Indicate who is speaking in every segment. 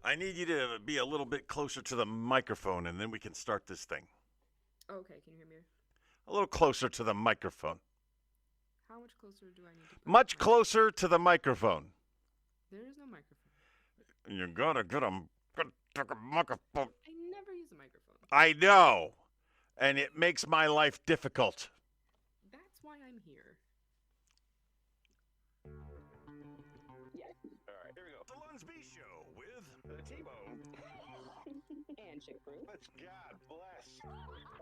Speaker 1: I need you to be a little bit closer to the microphone, and then we can start this thing.
Speaker 2: Okay, can you hear me?
Speaker 1: A little closer to the microphone.
Speaker 2: How much closer do I need to put
Speaker 1: Much
Speaker 2: my-
Speaker 1: closer to the microphone.
Speaker 2: There is no microphone.
Speaker 1: You gotta get a microphone.
Speaker 2: I never use a microphone.
Speaker 1: I know, and it makes my life difficult.
Speaker 2: That's why I'm here.
Speaker 3: All right, here we go.
Speaker 1: The LUNSB Show with
Speaker 3: T-Bone
Speaker 4: and ChickBrew.
Speaker 3: Let's God bless.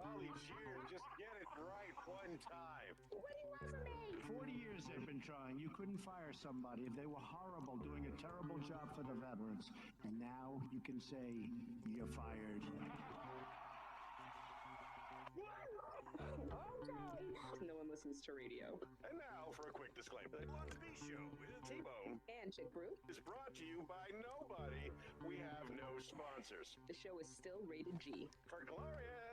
Speaker 3: All these years, just get it right one time.
Speaker 4: What do you want from me?
Speaker 5: 40 years they've been trying. You couldn't fire somebody if they were horrible, doing a terrible job for the veterans. And now you can say you're fired.
Speaker 4: Okay. No one listens to radio.
Speaker 3: And now for a quick disclaimer.
Speaker 1: the LUNSB Show with
Speaker 3: T-Bone
Speaker 4: And ChickBrew.
Speaker 3: is brought to you by nobody. We have no sponsors.
Speaker 4: The show is still rated G.
Speaker 3: For Gloria.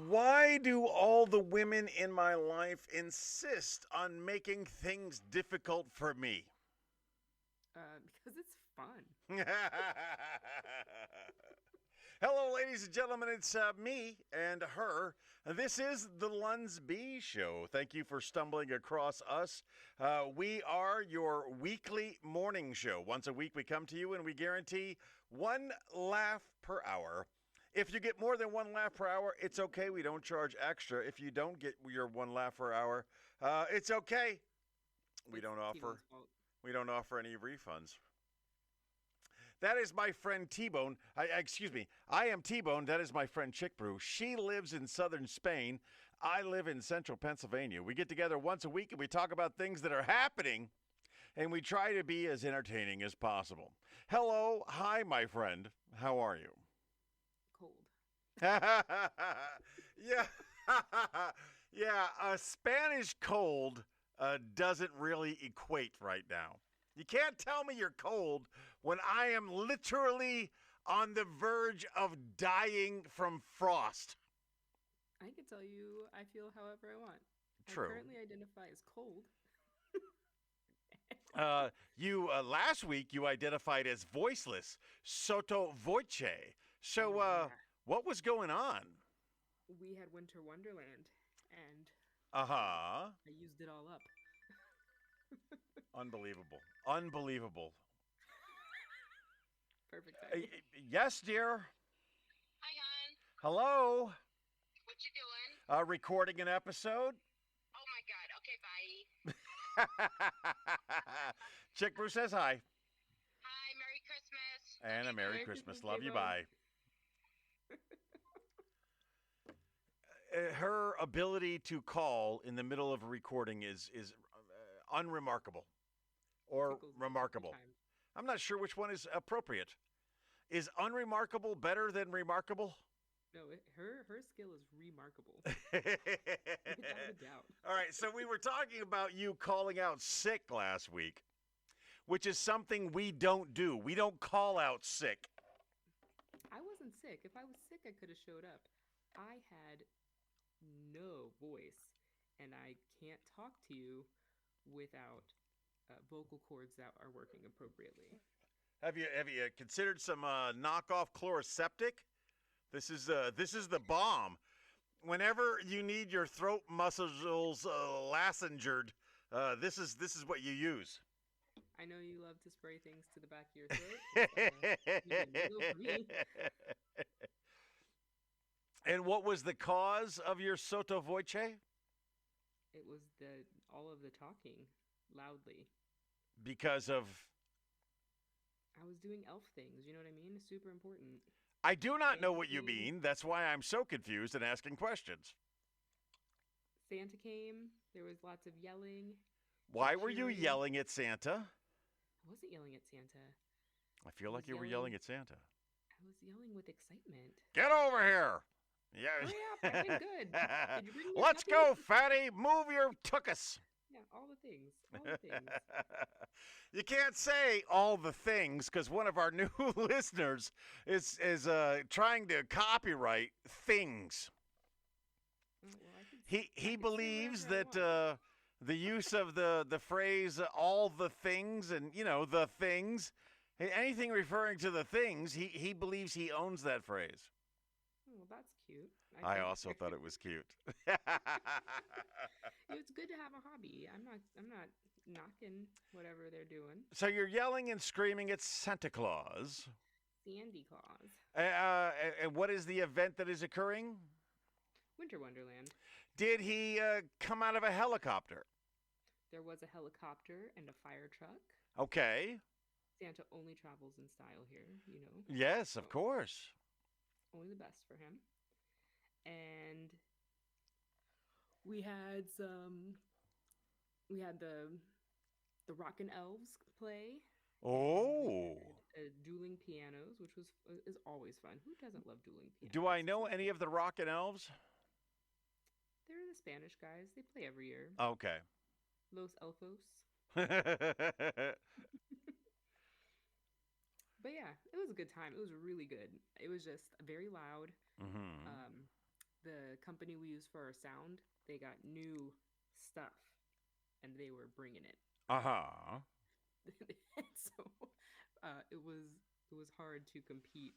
Speaker 1: Why do all the women in my life insist on making things difficult for me?
Speaker 2: Because it's fun.
Speaker 1: Hello, ladies and gentlemen. It's me and her. This is the LUNSB Show. Thank you for stumbling across us. We are your weekly morning show. Once a week, we come to you and we guarantee one laugh per hour. If you get more than one laugh per hour, it's okay. We don't charge extra. If you don't get your one laugh per hour, it's okay. We
Speaker 2: It's
Speaker 1: don't offer.
Speaker 2: T-Bone's fault.
Speaker 1: We don't offer any refunds. That is my friend T-Bone. Excuse me. I am T-Bone. That is my friend ChickBrew. She lives in southern Spain. I live in central Pennsylvania. We get together once a week and we talk about things that are happening, and we try to be as entertaining as possible. Hello. Hi, my friend. How are you?
Speaker 2: Cold.
Speaker 1: Yeah. Yeah, a Spanish cold doesn't really equate right now. You can't tell me you're cold when I am literally on the verge of dying from frost.
Speaker 2: I can tell you I feel however I want.
Speaker 1: True.
Speaker 2: I currently identify as cold.
Speaker 1: You last week you identified as voiceless, sotto voce. So
Speaker 2: Yeah.
Speaker 1: what was going on?
Speaker 2: We had Winter Wonderland, and
Speaker 1: Uh-huh.
Speaker 2: I used it all up.
Speaker 1: Unbelievable. Unbelievable.
Speaker 2: Perfect timing.
Speaker 1: Yes, dear.
Speaker 6: Hi, hon.
Speaker 1: Hello.
Speaker 6: What you doing?
Speaker 1: Recording an episode.
Speaker 6: Oh my God. Okay, bye.
Speaker 1: ChickBrew says hi.
Speaker 6: Hi, Merry Christmas.
Speaker 1: And a Merry
Speaker 2: Merry
Speaker 1: Christmas.
Speaker 2: Christmas,
Speaker 1: Love you.
Speaker 2: T-Bone.
Speaker 1: Bye. Her ability to call in the middle of a recording is unremarkable or
Speaker 2: Tickles me every
Speaker 1: remarkable.
Speaker 2: time.
Speaker 1: I'm not sure which one is appropriate. Is unremarkable better than remarkable?
Speaker 2: No, her skill is remarkable. Without a doubt.
Speaker 1: All right, so we were talking about you calling out sick last week, which is something we don't do. We don't call out sick.
Speaker 2: I wasn't sick. If I was sick, I could have showed up. I had no voice, and I can't talk to you without vocal cords that are working appropriately.
Speaker 1: Have you considered some knockoff chloroseptic? This is the bomb. Whenever you need your throat muscles lacengered, this is what you use.
Speaker 2: I know you love to spray things to the back of your throat. You can do it for me.
Speaker 1: And what was the cause of your sotto voce?
Speaker 2: It was all of the talking loudly.
Speaker 1: Because of
Speaker 2: I was doing elf things. You know what I mean? Super important.
Speaker 1: I do not know what you mean. That's why I'm so confused and asking questions.
Speaker 2: Santa came. There was lots of yelling.
Speaker 1: Why were you
Speaker 2: cheering.
Speaker 1: yelling at Santa?
Speaker 2: I wasn't yelling at Santa.
Speaker 1: I feel
Speaker 2: I
Speaker 1: like
Speaker 2: was
Speaker 1: you were
Speaker 2: yelling.
Speaker 1: yelling at Santa.
Speaker 2: I was yelling with excitement.
Speaker 1: Get over here. Yeah.
Speaker 2: Hurry up, I did good. Did you bring me a
Speaker 1: Let's
Speaker 2: puppy?
Speaker 1: go, fatty. Move your tuchus.
Speaker 2: Yeah, all the things. All the things.
Speaker 1: You can't say all the things because one of our new listeners is trying to copyright things.
Speaker 2: Oh, well, I can
Speaker 1: He
Speaker 2: I can say
Speaker 1: believes
Speaker 2: whatever I
Speaker 1: that
Speaker 2: want.
Speaker 1: the use of the phrase all the things and the things Anything referring to the things, he believes he owns that phrase.
Speaker 2: Oh, well, that's cute.
Speaker 1: I
Speaker 2: think.
Speaker 1: also thought it was cute.
Speaker 2: It's good to have a hobby. I'm not knocking whatever they're doing.
Speaker 1: So you're yelling and screaming at Santa Claus.
Speaker 2: Sandy Claus.
Speaker 1: And what is the event that is occurring?
Speaker 2: Winter Wonderland.
Speaker 1: Did he come out of a helicopter?
Speaker 2: There was a helicopter and a fire truck.
Speaker 1: Okay.
Speaker 2: Santa only travels in style here, you know.
Speaker 1: Yes, of course.
Speaker 2: Only the best for him. And we had the Rockin' Elves play.
Speaker 1: Oh.
Speaker 2: Dueling pianos, which is always fun. Who doesn't love dueling pianos?
Speaker 1: Do I know any of the Rockin' Elves?
Speaker 2: They're the Spanish guys. They play every year.
Speaker 1: Okay.
Speaker 2: Los Elfos.
Speaker 1: Mm-hmm.
Speaker 2: But yeah, it was a good time. It was really good. It was just very loud. The company we use for our sound, they got new stuff, and they were bringing it.
Speaker 1: Uh-huh.
Speaker 2: So it was hard to compete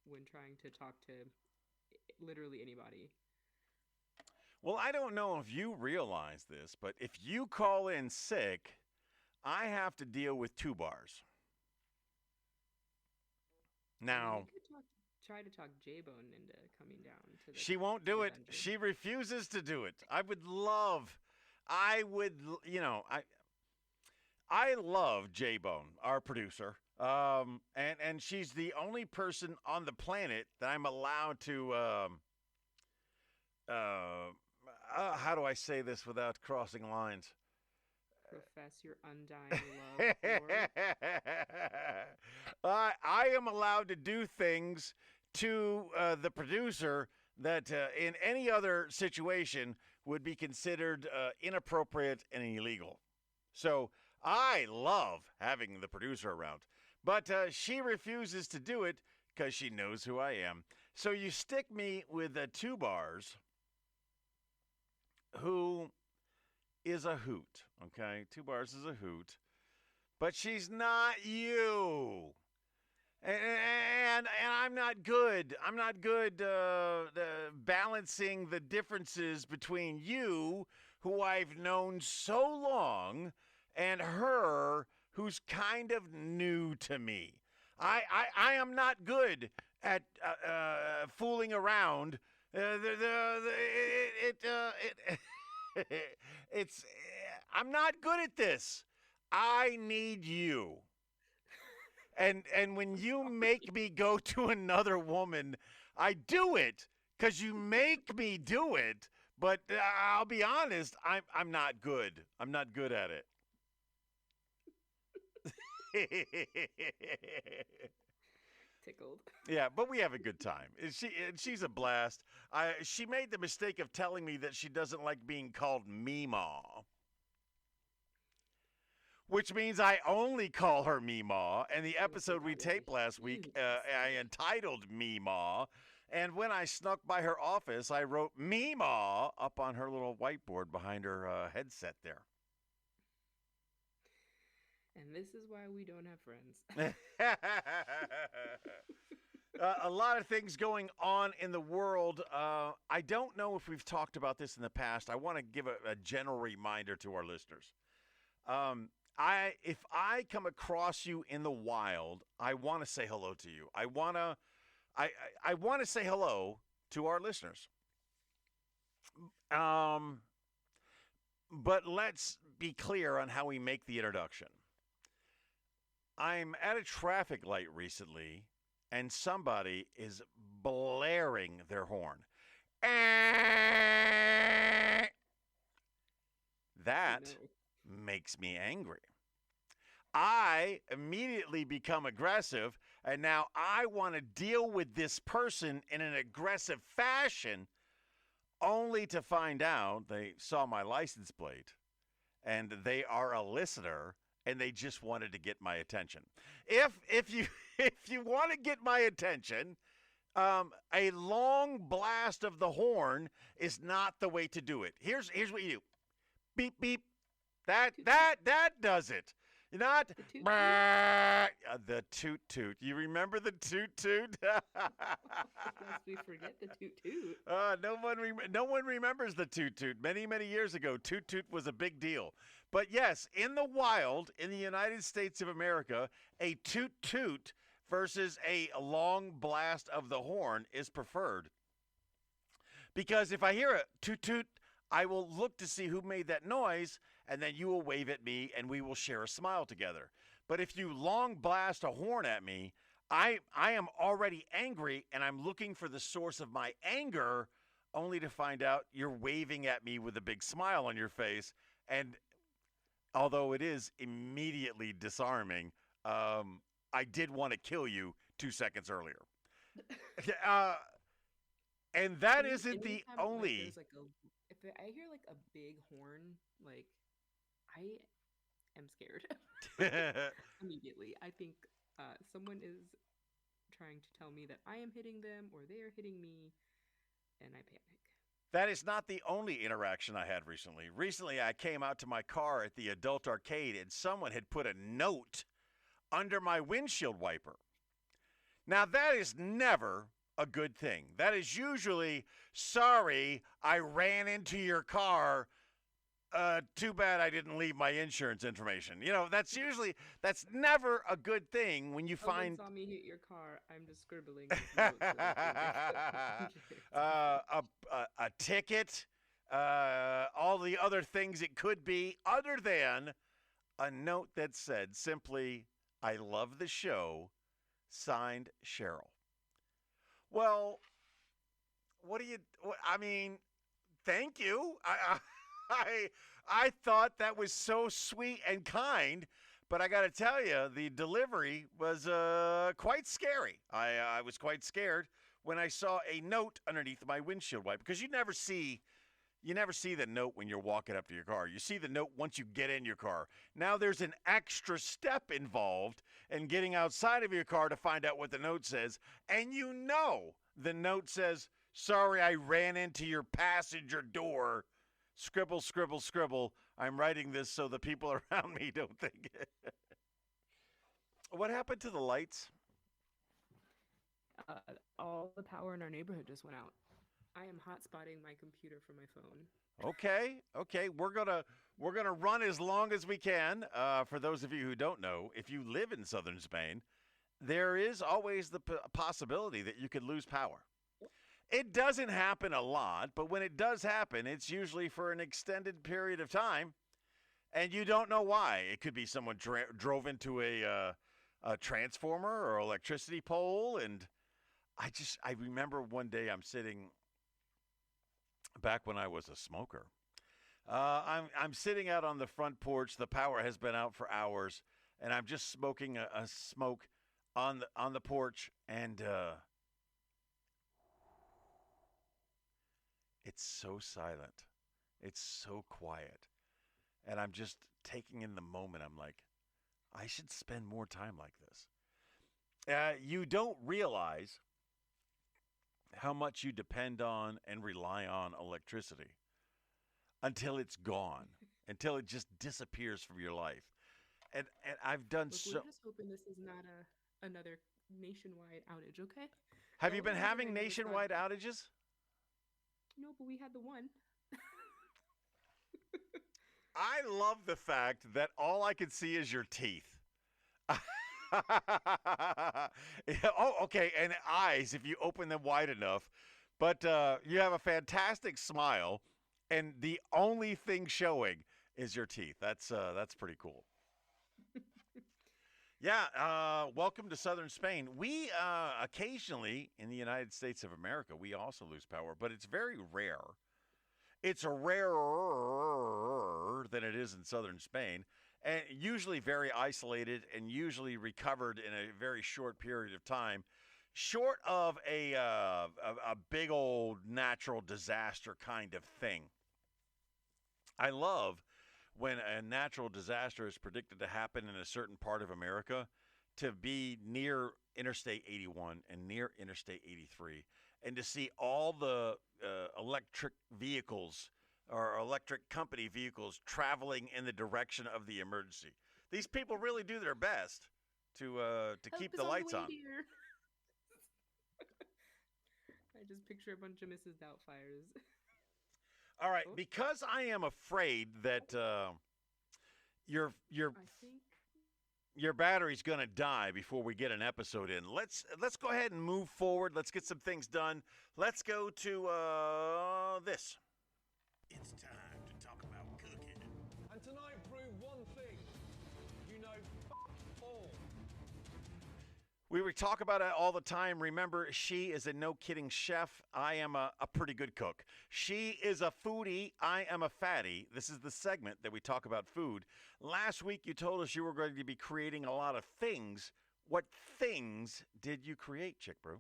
Speaker 2: when trying to talk to literally anybody.
Speaker 1: Well, I don't know if you realize this, but if you call in sick, I have to deal with TuBaurs. Now,
Speaker 2: You could try to talk J-Bone into coming down to the
Speaker 1: she won't do it.
Speaker 2: dungeon.
Speaker 1: She refuses to do it. I love J-Bone, our producer. And she's the only person on the planet that I'm allowed to, how do I say this without crossing lines?
Speaker 2: Profess your undying love for.
Speaker 1: I am allowed to do things to the producer that in any other situation would be considered inappropriate and illegal. So I love having the producer around. But she refuses to do it because she knows who I am. So you stick me with TuBaurs, who is a hoot, okay? TuBaurs is a hoot. But she's not you. And I'm not good. I'm not good balancing the differences between you, who I've known so long, and her, who's kind of new to me. I am not good at fooling around. I'm not good at this. I need you. And when you make me go to another woman, I do it because you make me do it. But I'll be honest, I'm not good. I'm not good at it.
Speaker 2: Tickled.
Speaker 1: Yeah, but we have a good time. She's a blast. She made the mistake of telling me that she doesn't like being called Meemaw, which means I only call her Meemaw. And the episode we taped last week, I entitled Meemaw. And when I snuck by her office, I wrote Meemaw up on her little whiteboard behind her headset there.
Speaker 2: And this is why we don't have friends.
Speaker 1: A lot of things going on in the world. I don't know if we've talked about this in the past. I want to give a general reminder to our listeners. If I come across you in the wild, I want to say hello to you. I want to say hello to our listeners. But let's be clear on how we make the introduction. I'm at a traffic light recently, and somebody is blaring their horn. That makes me angry. I immediately become aggressive, and now I want to deal with this person in an aggressive fashion, only to find out they saw my license plate, and they are a listener, and they just wanted to get my attention. If you want to get my attention, a long blast of the horn is not the way to do it. Here's what you do. Beep beep. That does it. Not
Speaker 2: The toot toot?
Speaker 1: the toot toot. You remember the toot toot?
Speaker 2: Lest we forget the toot toot.
Speaker 1: No one remembers the toot toot. Many years ago, toot toot was a big deal. But yes, in the wild, in the United States of America, a toot toot versus a long blast of the horn is preferred. Because if I hear a toot toot, I will look to see who made that noise, and then you will wave at me, and we will share a smile together. But if you long blast a horn at me, I am already angry, and I'm looking for the source of my anger, only to find out you're waving at me with a big smile on your face. And although it is immediately disarming, I did want to kill you 2 seconds earlier. And that isn't the
Speaker 2: Anytime,
Speaker 1: only.
Speaker 2: Like, if I hear like a big horn, like I am scared immediately. I think someone is trying to tell me that I am hitting them or they are hitting me, and I panic.
Speaker 1: That is not the only interaction I had recently. Recently, I came out to my car at the adult arcade, and someone had put a note under my windshield wiper. Now, that is never a good thing. That is usually, sorry, I ran into your car. Too bad I didn't leave my insurance information. You know, that's never a good thing when you find.
Speaker 2: Someone saw me hit your car. I'm just scribbling. Notes
Speaker 1: a ticket, all the other things it could be, other than a note that said simply, I love the show, signed Cheryl. Well, I mean, thank you. I thought that was so sweet and kind, but I got to tell you, the delivery was quite scary. I was quite scared when I saw a note underneath my windshield wiper, because you never see the note when you're walking up to your car. You see the note once you get in your car. Now there's an extra step involved in getting outside of your car to find out what the note says. And you know the note says, sorry, I ran into your passenger door. Scribble, scribble, scribble. I'm writing this so the people around me don't think it. What happened to the lights?
Speaker 2: All the power in our neighborhood just went out. I am hotspotting my computer from my phone.
Speaker 1: Okay. We're gonna run as long as we can. For those of you who don't know, if you live in southern Spain, there is always the possibility that you could lose power. It doesn't happen a lot, but when it does happen, it's usually for an extended period of time, and you don't know why. It could be someone drove into a transformer or electricity pole, and I remember one day I'm sitting. Back when I was a smoker, I'm sitting out on the front porch. The power has been out for hours, and I'm just smoking a smoke on the porch, and it's so silent, it's so quiet, and I'm just taking in the moment. I'm like, I should spend more time like this. You don't realize how much you depend on and rely on electricity until it's gone, until it just disappears from your life. And I've done
Speaker 2: Look,
Speaker 1: so.
Speaker 2: we're just hoping this is not another nationwide outage, okay?
Speaker 1: Have you
Speaker 2: Don't
Speaker 1: been
Speaker 2: worry,
Speaker 1: having
Speaker 2: regular
Speaker 1: nationwide
Speaker 2: broadcast.
Speaker 1: outages?
Speaker 2: No, but we had the one.
Speaker 1: I love the fact that all I can see is your teeth. Oh, okay, and eyes if you open them wide enough. But you have a fantastic smile, and the only thing showing is your teeth. That's pretty cool. Yeah, welcome to southern Spain. We occasionally, in the United States of America, we also lose power, but it's very rare. It's rarer than it is in southern Spain, and usually very isolated and usually recovered in a very short period of time, short of a big old natural disaster kind of thing. I love when a natural disaster is predicted to happen in a certain part of America to be near Interstate 81 and near Interstate 83, and to see all the electric vehicles or electric company vehicles traveling in the direction of the emergency. These people really do their best to keep the lights on.
Speaker 2: Dear. I just picture a bunch of Mrs. Doubtfires.
Speaker 1: All right,
Speaker 2: Oh.
Speaker 1: because I am afraid that your
Speaker 2: I think
Speaker 1: your battery's going to die before we get an episode in. Let's go ahead and move forward. Let's get some things done. Let's go to this. It's time to talk about cooking.
Speaker 3: And tonight, prove one thing. You know, all.
Speaker 1: We talk about it all the time. Remember, she is a no-kidding chef. I am a pretty good cook. She is a foodie. I am a fatty. This is the segment that we talk about food. Last week, you told us you were going to be creating a lot of things. What things did you create, ChickBrew?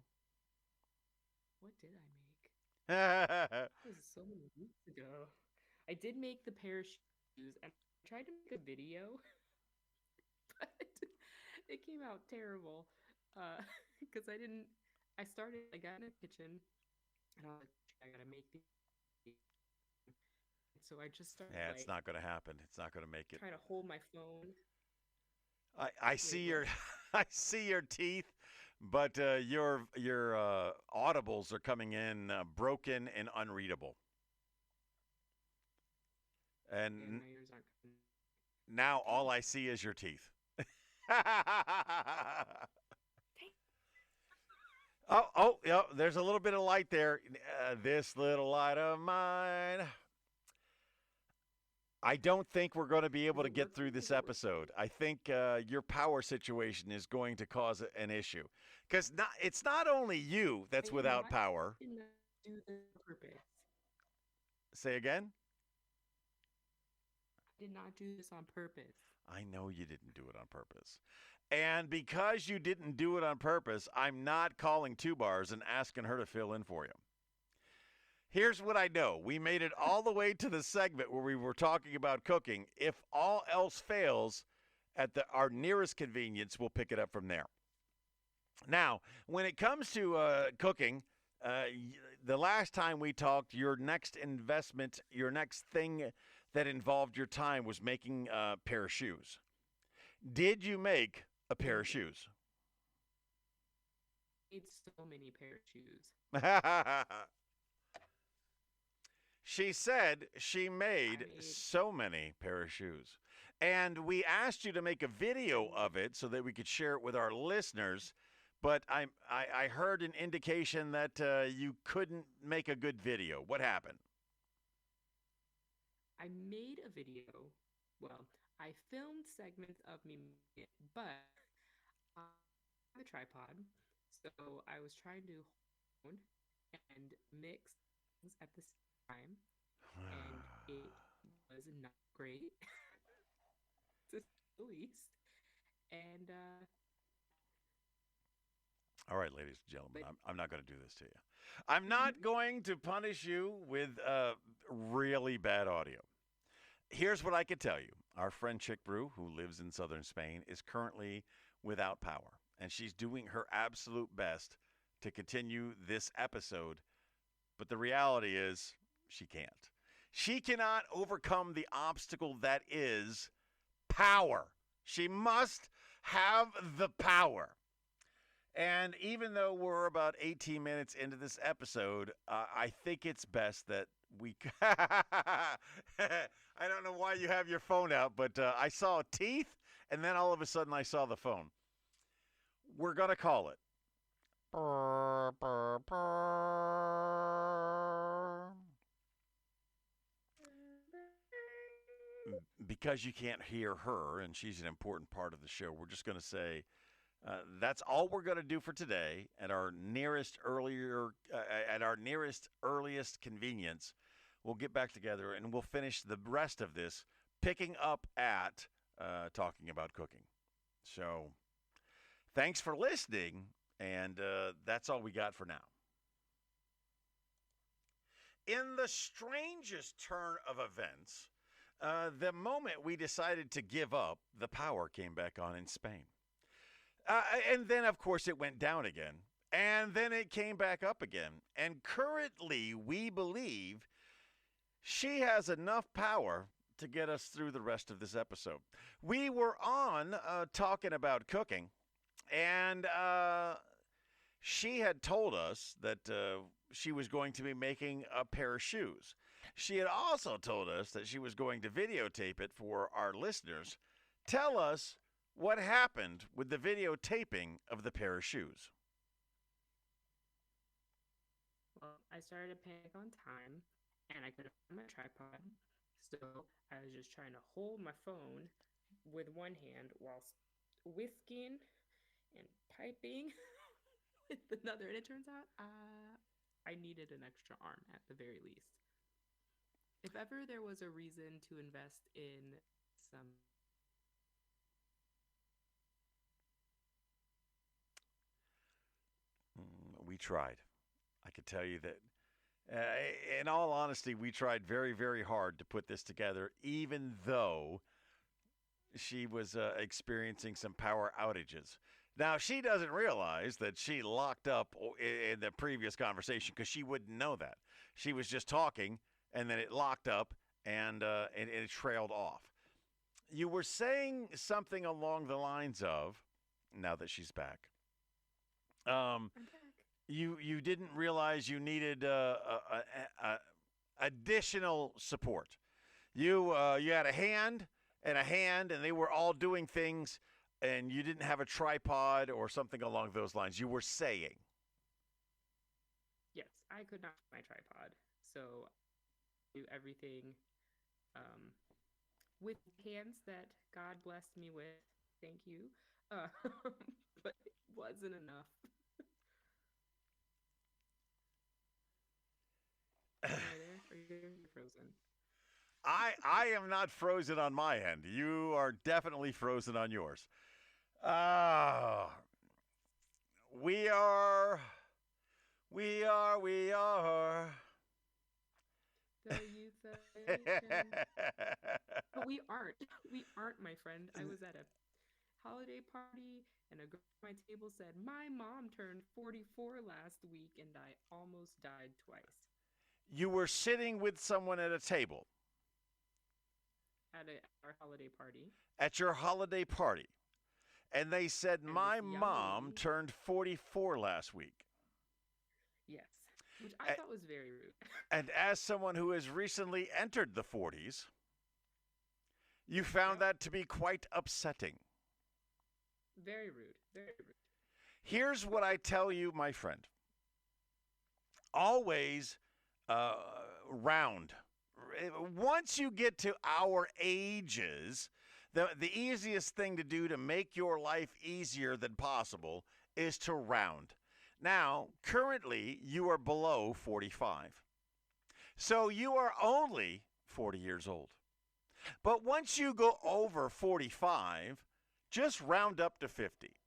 Speaker 2: what did I make? That was so many weeks ago. I did make the pair of shoes, and I tried to make a video, but it came out terrible. Because I got in the kitchen, and I was like, I gotta make these. So I just started.
Speaker 1: Yeah, it's not going to happen. It's not going to make it.
Speaker 2: Trying to hold my phone.
Speaker 1: I see your I see your teeth, but your audibles are coming in broken and unreadable. And
Speaker 2: And my ears aren't coming.
Speaker 1: now all I see is your teeth. Yeah, there's a little bit of light there. This little light of mine. I don't think we're going to be able to get through this episode. I think your power situation is going to cause an issue. Because it's not only you that's without power.
Speaker 2: I did not do this on purpose.
Speaker 1: Say again?
Speaker 2: I did not do this on purpose.
Speaker 1: I know you didn't do it on purpose. And because you didn't do it on purpose, I'm not calling TuBaurs and asking her to fill in for you. Here's what I know. We made it all the way to the segment where we were talking about cooking. If all else fails, at our nearest convenience, we'll pick it up from there. Now, when it comes to cooking, the last time we talked, your next investment, your next thing that involved your time was making a pair of shoes. Did you make a pair of shoes?
Speaker 2: I made so many pair of shoes.
Speaker 1: She said she made so many pair of shoes. And we asked you to make a video of it so that we could share it with our listeners. But I heard an indication that you couldn't make a good video. What happened?
Speaker 2: I made a video. Well, I filmed segments of me making it, but on the tripod. So I was trying to hold and mix things at the same time, and it was not great, to say the least. And
Speaker 1: all right, ladies and gentlemen, I'm not going to do this to you. I'm not going to punish you with really bad audio. Here's what I can tell you. Our friend ChickBrew, who lives in southern Spain, is currently without power, and she's doing her absolute best to continue this episode. But the reality is she can't. She cannot overcome the obstacle that is power. She must have the power. And even though we're about 18 minutes into this episode, I think it's best that we... I don't know why you have your phone out, but I saw teeth, and then all of a sudden I saw the phone. We're going to call it. Brr, brr, brr. Because you can't hear her, and she's an important part of the show, we're just going to say... that's all we're going to do for today at our nearest earliest convenience. We'll get back together and we'll finish the rest of this picking up at talking about cooking. So thanks for listening, and that's all we got for now. In the strangest turn of events, the moment we decided to give up, the power came back on in Spain. And then, of course, it went down again. And then it came back up again. And currently, we believe she has enough power to get us through the rest of this episode. We were on talking about cooking, and she had told us that she was going to be making a pair of shoes. She had also told us that she was going to videotape it for our listeners. Tell us what happened with the videotaping of the pair of shoes.
Speaker 2: Well, I started to panic on time, and I couldn't find my tripod. So I was just trying to hold my phone with one hand while whisking and piping with another. And it turns out I needed an extra arm at the very least. If ever there was a reason to invest in some
Speaker 1: We tried. I could tell you that, in all honesty, we tried very, very hard to put this together, even though she was experiencing some power outages. Now, she doesn't realize that she locked up in the previous conversation because she wouldn't know that. She was just talking, and then it locked up, and it trailed off. You were saying something along the lines of, now that she's back,
Speaker 2: I'm back.
Speaker 1: you didn't realize you needed additional support. You had a hand, and they were all doing things, and you didn't have a tripod or something along those lines. You were saying.
Speaker 2: Yes, I could not find my tripod, so I do everything with hands that God blessed me with. Thank you, but it wasn't enough. Am I there? Are you there? You're frozen.
Speaker 1: I am not frozen on my end. You are definitely frozen on yours. We are.
Speaker 2: The youth of the nation. But we aren't. We aren't, my friend. I was at a holiday party, and a girl at my table said, "My mom turned 44 last week, and I almost died twice."
Speaker 1: You were sitting with someone at a table.
Speaker 2: At our holiday party.
Speaker 1: At your holiday party. And they said,
Speaker 2: And
Speaker 1: my
Speaker 2: this young
Speaker 1: mom
Speaker 2: lady-
Speaker 1: turned 44 last week.
Speaker 2: Yes, which I thought was very rude.
Speaker 1: And as someone who has recently entered the 40s, you found that to be quite upsetting.
Speaker 2: Very rude. Very rude.
Speaker 1: Here's what I tell you, my friend. Always round. Once you get to our ages, the easiest thing to do to make your life easier than possible is to round. Now, currently, you are below 45. So you are only 40 years old. But once you go over 45, just round up to 50.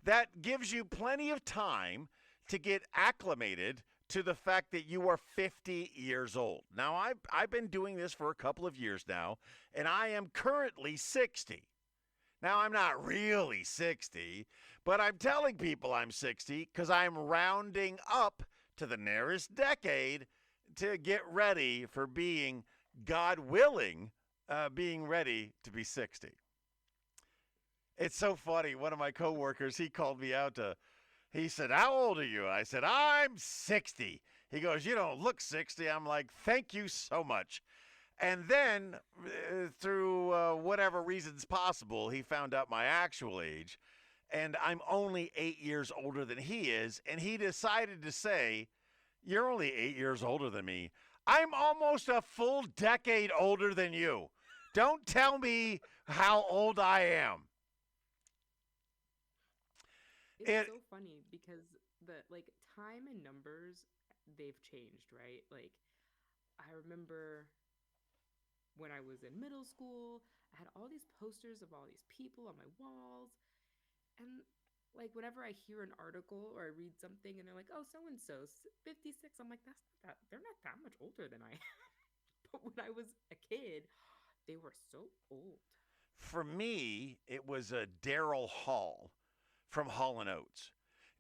Speaker 1: That gives you plenty of time to get acclimated to the fact that you are 50 years old. Now, I've been doing this for a couple of years now, and I am currently 60. Now, I'm not really 60, but I'm telling people I'm 60 because I'm rounding up to the nearest decade to get ready for being, God willing, being ready to be 60. It's so funny. One of my coworkers, he called me out he said, "How old are you?" I said, "I'm 60. He goes, "You don't look 60. I'm like, "Thank you so much." And then, through whatever reasons possible, he found out my actual age. And I'm only 8 years older than he is. And he decided to say, "You're only 8 years older than me. I'm almost a full decade older than you. Don't tell me how old I am."
Speaker 2: It's so funny because the time and numbers, they've changed, right? Like, I remember when I was in middle school, I had all these posters of all these people on my walls. And whenever I hear an article or I read something and they're like, "Oh, so and so 56," I'm like, they're not that much older than I am. But when I was a kid, they were so old.
Speaker 1: For me, it was Daryl Hall from Hall & Oates.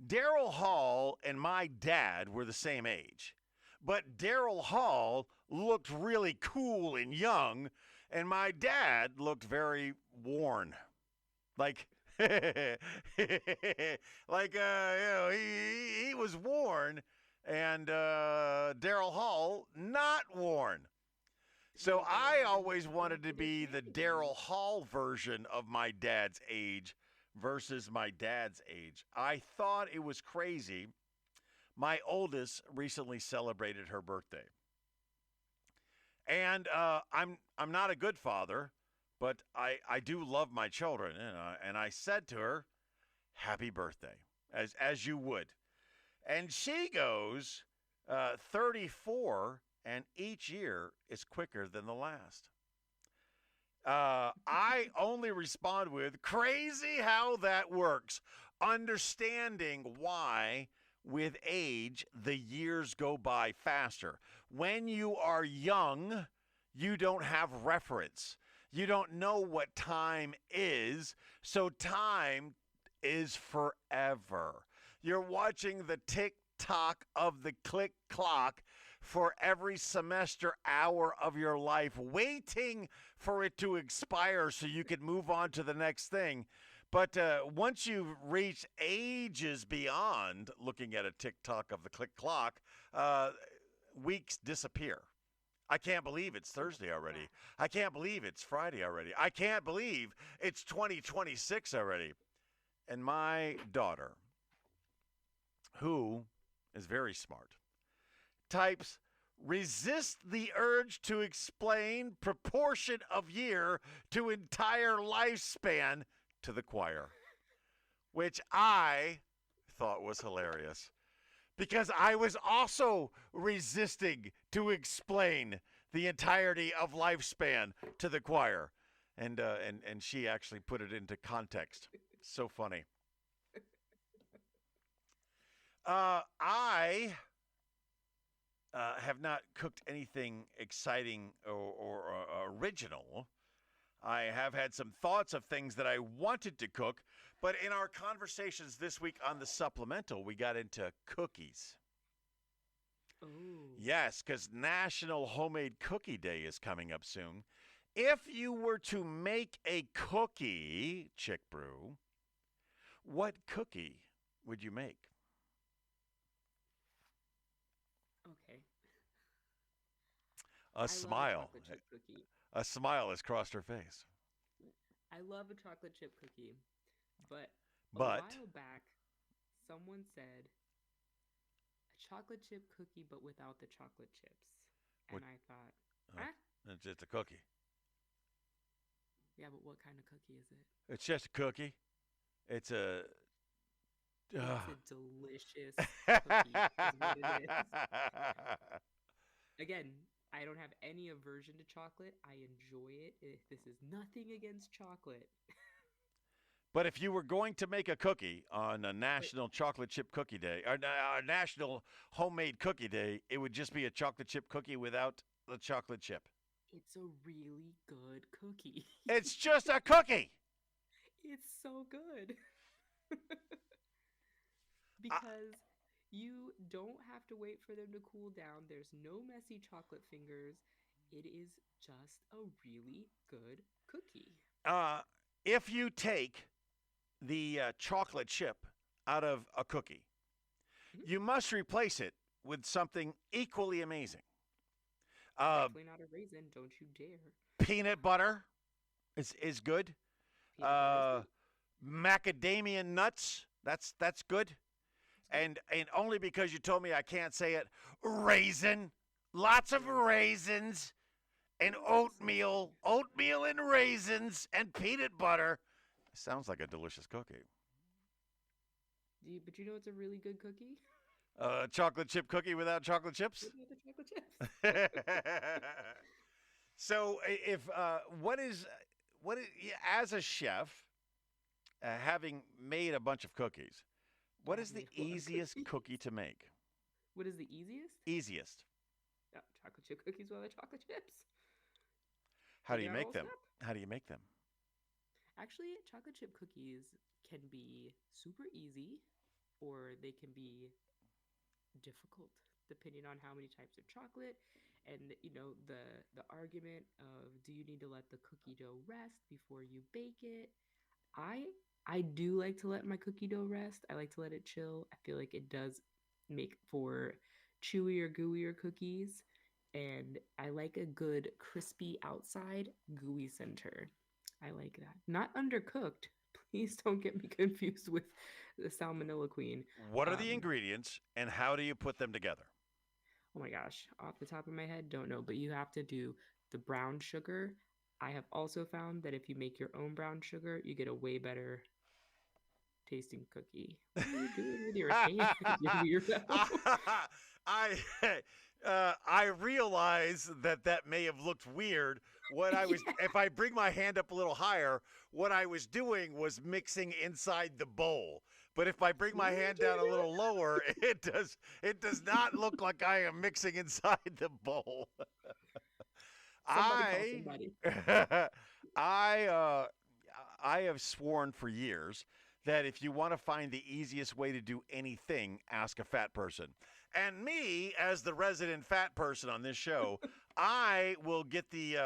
Speaker 1: Daryl Hall and my dad were the same age. But Daryl Hall looked really cool and young, And my dad looked very worn. Like, like he was worn, and Daryl Hall not worn. So I always wanted to be the Daryl Hall version of my dad's age versus my dad's age. I thought it was crazy. My oldest recently celebrated her birthday. And I'm not a good father, but I do love my children. And I said to her, happy birthday, as you would. And she goes, 34, and each year is quicker than the last. I only respond with, crazy how that works, understanding why with age the years go by faster. When you are young, you don't have reference. You don't know what time is, so time is forever. You're watching the tick-tock of the click clock for every semester hour of your life, waiting for it to expire so you can move on to the next thing. But once you've reached ages beyond looking at a tick-tock of the click clock, weeks disappear. I can't believe it's Thursday already. I can't believe it's Friday already. I can't believe it's 2026 already. And my daughter, who is very smart, types, resist the urge to explain proportion of year to entire lifespan to the choir, which I thought was hilarious because I was also resisting to explain the entirety of lifespan to the choir. And she actually put it into context. So funny. I have not cooked anything exciting or original. I have had some thoughts of things that I wanted to cook, but in our conversations this week on the supplemental, we got into cookies.
Speaker 2: Oh.
Speaker 1: Yes, because National Homemade Cookie Day is coming up soon. If you were to make a cookie, ChickBrew, what cookie would you make?
Speaker 2: Okay.
Speaker 1: A smile.
Speaker 2: Chocolate chip cookie.
Speaker 1: A smile has crossed her face.
Speaker 2: I love a chocolate chip cookie, but a
Speaker 1: But
Speaker 2: while back, someone said a chocolate chip cookie, but without the chocolate chips, and I thought,
Speaker 1: it's just a cookie.
Speaker 2: yeah, but what kind of cookie is it?
Speaker 1: It's just a cookie. It's a.
Speaker 2: It's a delicious cookie, is what it is. Again, I don't have any aversion to chocolate. I enjoy it. This is nothing against chocolate.
Speaker 1: But if you were going to make a cookie on a National Chocolate Chip Cookie Day, or National Homemade Cookie Day, it would just be a chocolate chip cookie without the chocolate chip.
Speaker 2: It's a really good cookie.
Speaker 1: It's just a cookie.
Speaker 2: It's so good. Because you don't have to wait for them to cool down. There's no messy chocolate fingers. It is just a really good cookie.
Speaker 1: If you take the chocolate chip out of a cookie, you must replace it with something equally amazing.
Speaker 2: Definitely not a raisin, don't you dare.
Speaker 1: Peanut butter is good. Macadamia nuts, that's good. And only because you told me I can't say it, raisin, lots of raisins, and oatmeal and raisins and peanut butter. Sounds like a delicious cookie.
Speaker 2: But you know it's a really good cookie?
Speaker 1: Chocolate chip cookie without chocolate chips?
Speaker 2: Without the chocolate chips.
Speaker 1: So if what is as a chef, having made a bunch of cookies, what is the easiest cookie to make?
Speaker 2: What is the easiest?
Speaker 1: Easiest.
Speaker 2: Chocolate chip cookies without chocolate chips.
Speaker 1: How do you make them? How do you make them?
Speaker 2: Actually, chocolate chip cookies can be super easy, or they can be difficult, depending on how many types of chocolate and the argument of, do you need to let the cookie dough rest before you bake it? I do like to let my cookie dough rest. I like to let it chill. I feel like it does make for chewier, gooier cookies. And I like a good crispy outside, gooey center. I like that. Not undercooked. Please don't get me confused with the Salmonella Queen.
Speaker 1: What are the ingredients, and how do you put them together?
Speaker 2: Oh my gosh, off the top of my head, don't know, but you have to do the brown sugar. I have also found that if you make your own brown sugar, you get a way better tasting cookie. What are you doing with your hand, you weirdo?
Speaker 1: I realize that may have looked weird. What I was, if I bring my hand up a little higher, what I was doing was mixing inside the bowl. But if I bring my hand down a little lower, it does not look like I am mixing inside the bowl.
Speaker 2: Somebody.
Speaker 1: I have sworn for years that if you want to find the easiest way to do anything, ask a fat person. And me, as the resident fat person on this show, I will get the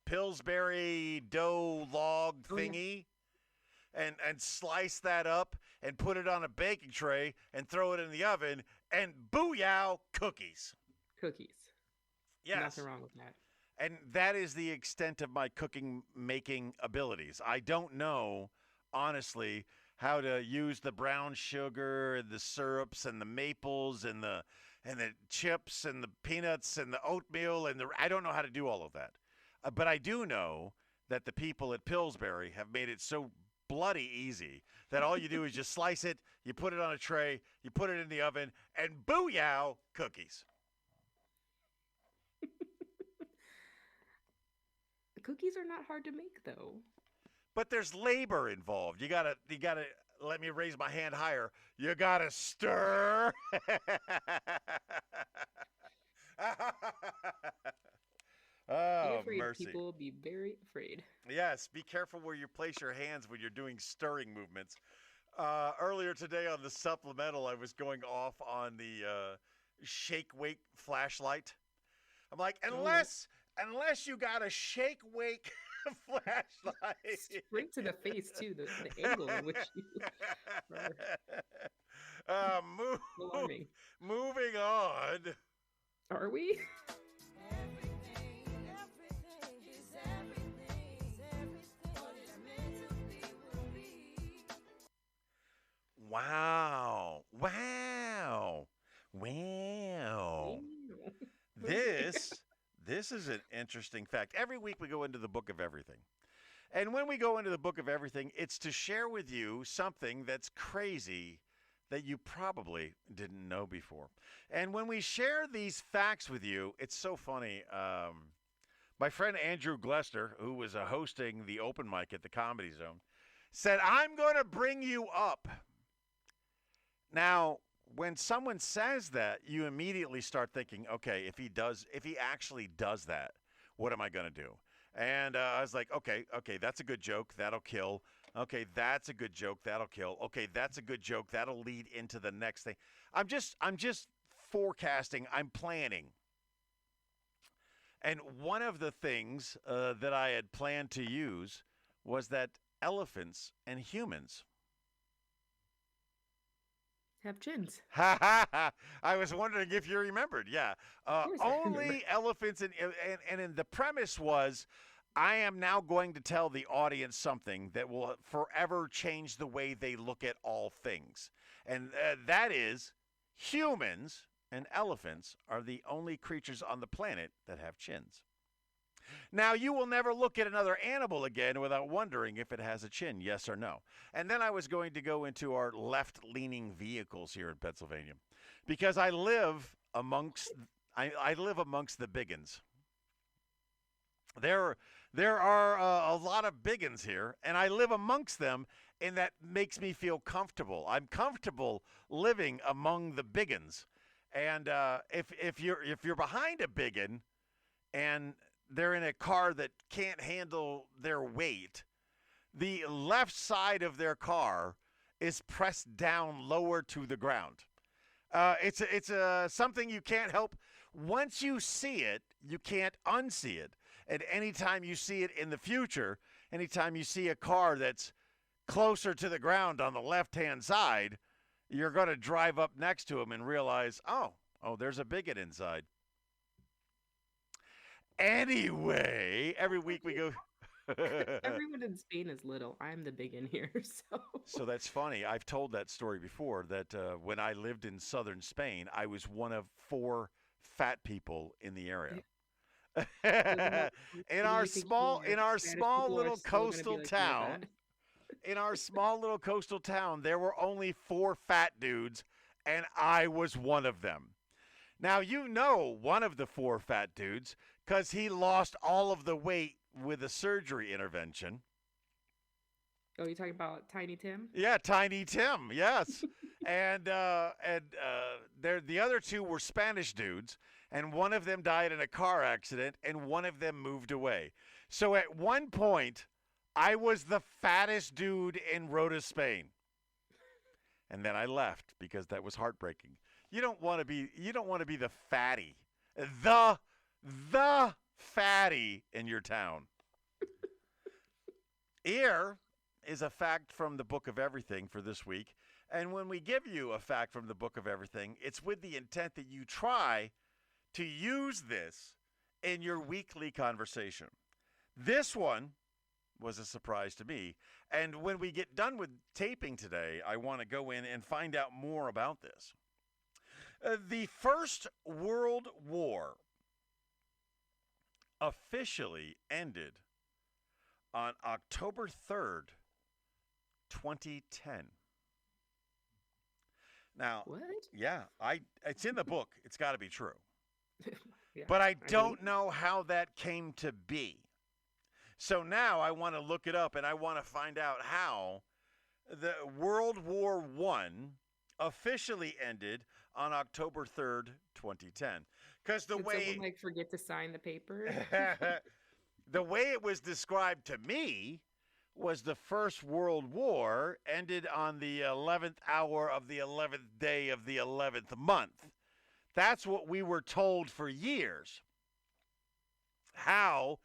Speaker 1: Pillsbury dough log thingy and slice that up and put it on a baking tray and throw it in the oven, and booyah, cookies.
Speaker 2: Cookies.
Speaker 1: Yes.
Speaker 2: Nothing wrong with that.
Speaker 1: And that is the extent of my making abilities. I don't know, honestly, how to use the brown sugar and the syrups and the maples and the chips and the peanuts and the oatmeal I don't know how to do all of that. But I do know that the people at Pillsbury have made it so bloody easy that all you do is just slice it, you put it on a tray, you put it in the oven, and booyah, cookies.
Speaker 2: Cookies are not hard to make, though.
Speaker 1: But there's labor involved. You gotta. Let me raise my hand higher. You gotta stir. Oh,
Speaker 2: be afraid,
Speaker 1: mercy.
Speaker 2: People, be very afraid.
Speaker 1: Yes, be careful where you place your hands when you're doing stirring movements. Earlier today on the supplemental, I was going off on the shake wake flashlight. I'm like, unless you got a shake wake flashlight.
Speaker 2: Straight to the face, too, the angle in which you are.
Speaker 1: Moving on.
Speaker 2: Are we?
Speaker 1: Wow. This is an interesting fact. Every week we go into the Book of Everything. And when we go into the Book of Everything, it's to share with you something that's crazy that you probably didn't know before. And when we share these facts with you, it's so funny. My friend Andrew Glester, who was hosting the open mic at the Comedy Zone, said, I'm going to bring you up. Now, when someone says that, you immediately start thinking, okay, if he actually does that, what am I going to do? And I was like, okay, that's a good joke. That'll kill. Okay, that's a good joke. That'll kill. Okay, that's a good joke. That'll lead into the next thing. I'm just forecasting. I'm planning. And one of the things that I had planned to use was that elephants and humans
Speaker 2: have chins.
Speaker 1: I was wondering if you remembered. Yeah. Only elephants and the premise was, I am now going to tell the audience something that will forever change the way they look at all things. And that is, humans and elephants are the only creatures on the planet that have chins. Now, you will never look at another animal again without wondering if it has a chin, yes or no. And then I was going to go into our left-leaning vehicles here in Pennsylvania, because I live amongst the biggins. There are a lot of biggins here, and I live amongst them, and that makes me feel comfortable. I'm comfortable living among the biggins. And if you're behind a biggin and they're in a car that can't handle their weight, the left side of their car is pressed down lower to the ground. It's something you can't help. Once you see it, you can't unsee it. And anytime you see it in the future, anytime you see a car that's closer to the ground on the left-hand side, you're going to drive up next to him and realize, oh, there's a bigot inside. Anyway, every week we go.
Speaker 2: Everyone in Spain is little. I'm the big in here, so.
Speaker 1: So that's funny. I've told that story before, that when I lived in southern Spain, I was one of 4 fat people in the area. in our small little coastal town, there were only 4 fat dudes, and I was one of them. Now, you know one of the 4 fat dudes because he lost all of the weight with a surgery intervention.
Speaker 2: Oh, you're talking about Tiny Tim?
Speaker 1: Yeah, Tiny Tim, yes. and the other 2 were Spanish dudes, and one of them died in a car accident, and one of them moved away. So at one point, I was the fattest dude in Rota, Spain. And then I left because that was heartbreaking. You don't want to be the fatty. The fatty in your town. Here is a fact from the Book of Everything for this week. And when we give you a fact from the Book of Everything, it's with the intent that you try to use this in your weekly conversation. This one was a surprise to me. And when we get done with taping today, I want to go in and find out more about this. The First World War officially ended on October 3rd, 2010. Now,
Speaker 2: What?
Speaker 1: yeah, it's in the book. It's got to be true.
Speaker 2: Yeah,
Speaker 1: But I don't
Speaker 2: believe
Speaker 1: know how that came to be. So now I want to look it up, and I want to find out how the World War I officially ended on October 3rd, 2010. Because the
Speaker 2: Did
Speaker 1: way
Speaker 2: someone forget to sign the paper?
Speaker 1: the way it was described to me was the First World War ended on the 11th hour of the 11th day of the 11th month. That's what we were told for years. How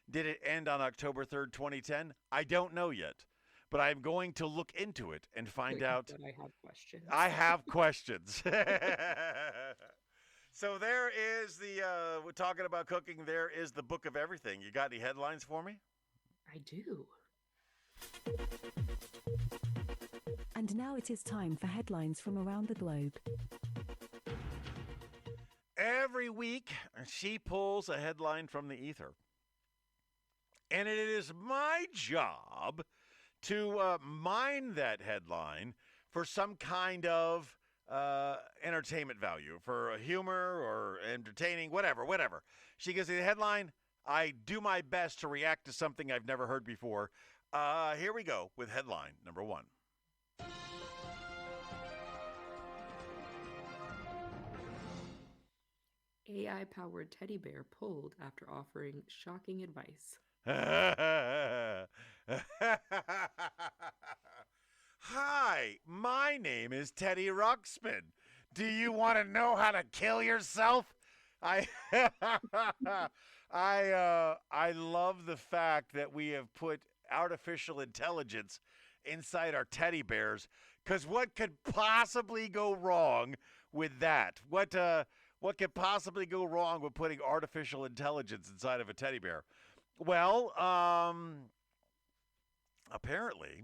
Speaker 1: did it end on October 3rd, 2010? I don't know yet, but I'm going to look into it and find out.
Speaker 2: I have questions.
Speaker 1: I have questions. So there is we're talking about cooking. There is the Book of Everything. You got any headlines for me?
Speaker 2: I do.
Speaker 7: And now it is time for headlines from around the globe.
Speaker 1: Every week, she pulls a headline from the ether. And it is my job to mine that headline for some kind of entertainment value, for humor or entertaining, whatever. She gives me the headline. I do my best to react to something I've never heard before. Here we go with headline number 1.
Speaker 2: AI-powered teddy bear pulled after offering shocking advice.
Speaker 1: Hi, my name is Teddy Ruxpin. Do you want to know how to kill yourself? I love the fact that we have put artificial intelligence inside our teddy bears, because what could possibly go wrong with that? What could possibly go wrong with putting artificial intelligence inside of a teddy bear? Well, apparently,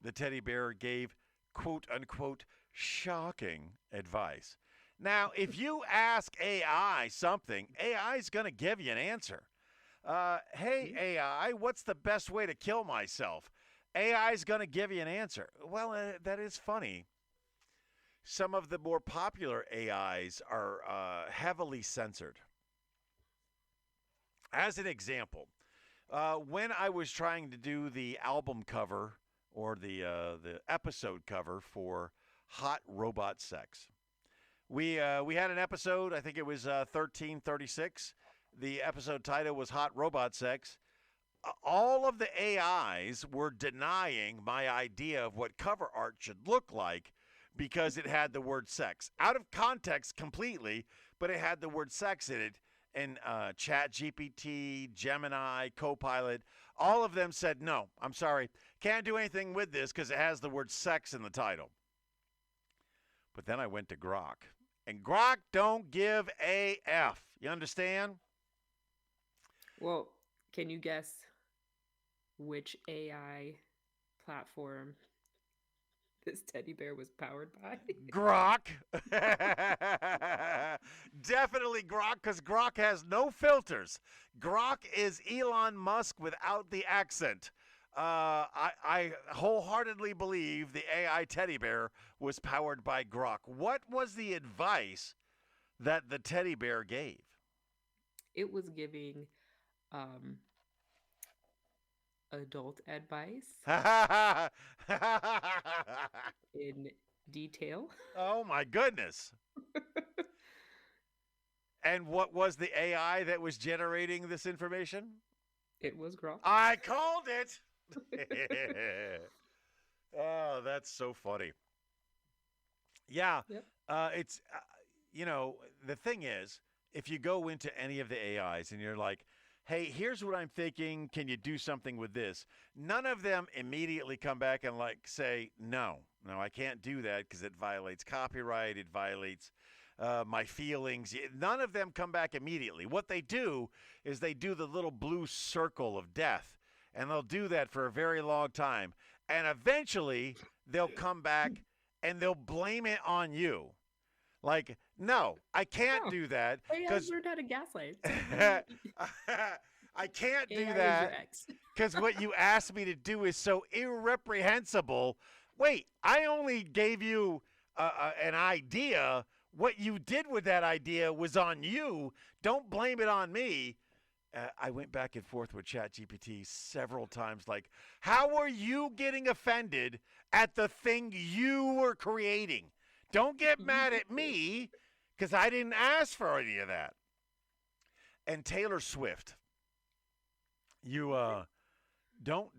Speaker 1: the teddy bear gave quote-unquote shocking advice. Now, if you ask AI something, AI is going to give you an answer. Hey, AI, what's the best way to kill myself? AI is going to give you an answer. Well, that is funny. Some of the more popular AIs are heavily censored. As an example, when I was trying to do the album cover or the episode cover for Hot Robot Sex, we had an episode, I think it was 1336. The episode title was Hot Robot Sex. All of the AIs were denying my idea of what cover art should look like because it had the word sex. Out of context completely, but it had the word sex in it. And Chat GPT, Gemini, Copilot, all of them said, no, I'm sorry, can't do anything with this because it has the word sex in the title. But then I went to Grok. And Grok don't give a F. You understand?
Speaker 2: Well, can you guess which AI platform this teddy bear was powered by?
Speaker 1: Grok. Definitely Grok, because Grok has no filters. Grok is Elon Musk without the accent. I wholeheartedly believe the AI teddy bear was powered by Grok. What was the advice that the teddy bear gave?
Speaker 2: It was giving adult advice in detail.
Speaker 1: Oh, my goodness. And what was the AI that was generating this information?
Speaker 2: It was Grok.
Speaker 1: I called it. Oh, that's so funny. Yeah.
Speaker 2: Yep.
Speaker 1: It's, the thing is, if you go into any of the AIs and you're like, hey, here's what I'm thinking. Can you do something with this? None of them immediately come back and say, no, I can't do that because it violates copyright. It violates my feelings. None of them come back immediately. What they do is they do the little blue circle of death, and they'll do that for a very long time. And eventually they'll come back and they'll blame it on you. Like, no, I can't do that
Speaker 2: because learned how to gaslight.
Speaker 1: I can't do
Speaker 2: AI
Speaker 1: that because what you asked me to do is so irreprehensible. Wait, I only gave you an idea. What you did with that idea was on you. Don't blame it on me. I went back and forth with ChatGPT several times. Like, how are you getting offended at the thing you were creating? Don't get mad at me because I didn't ask for any of that. And Taylor Swift, you don't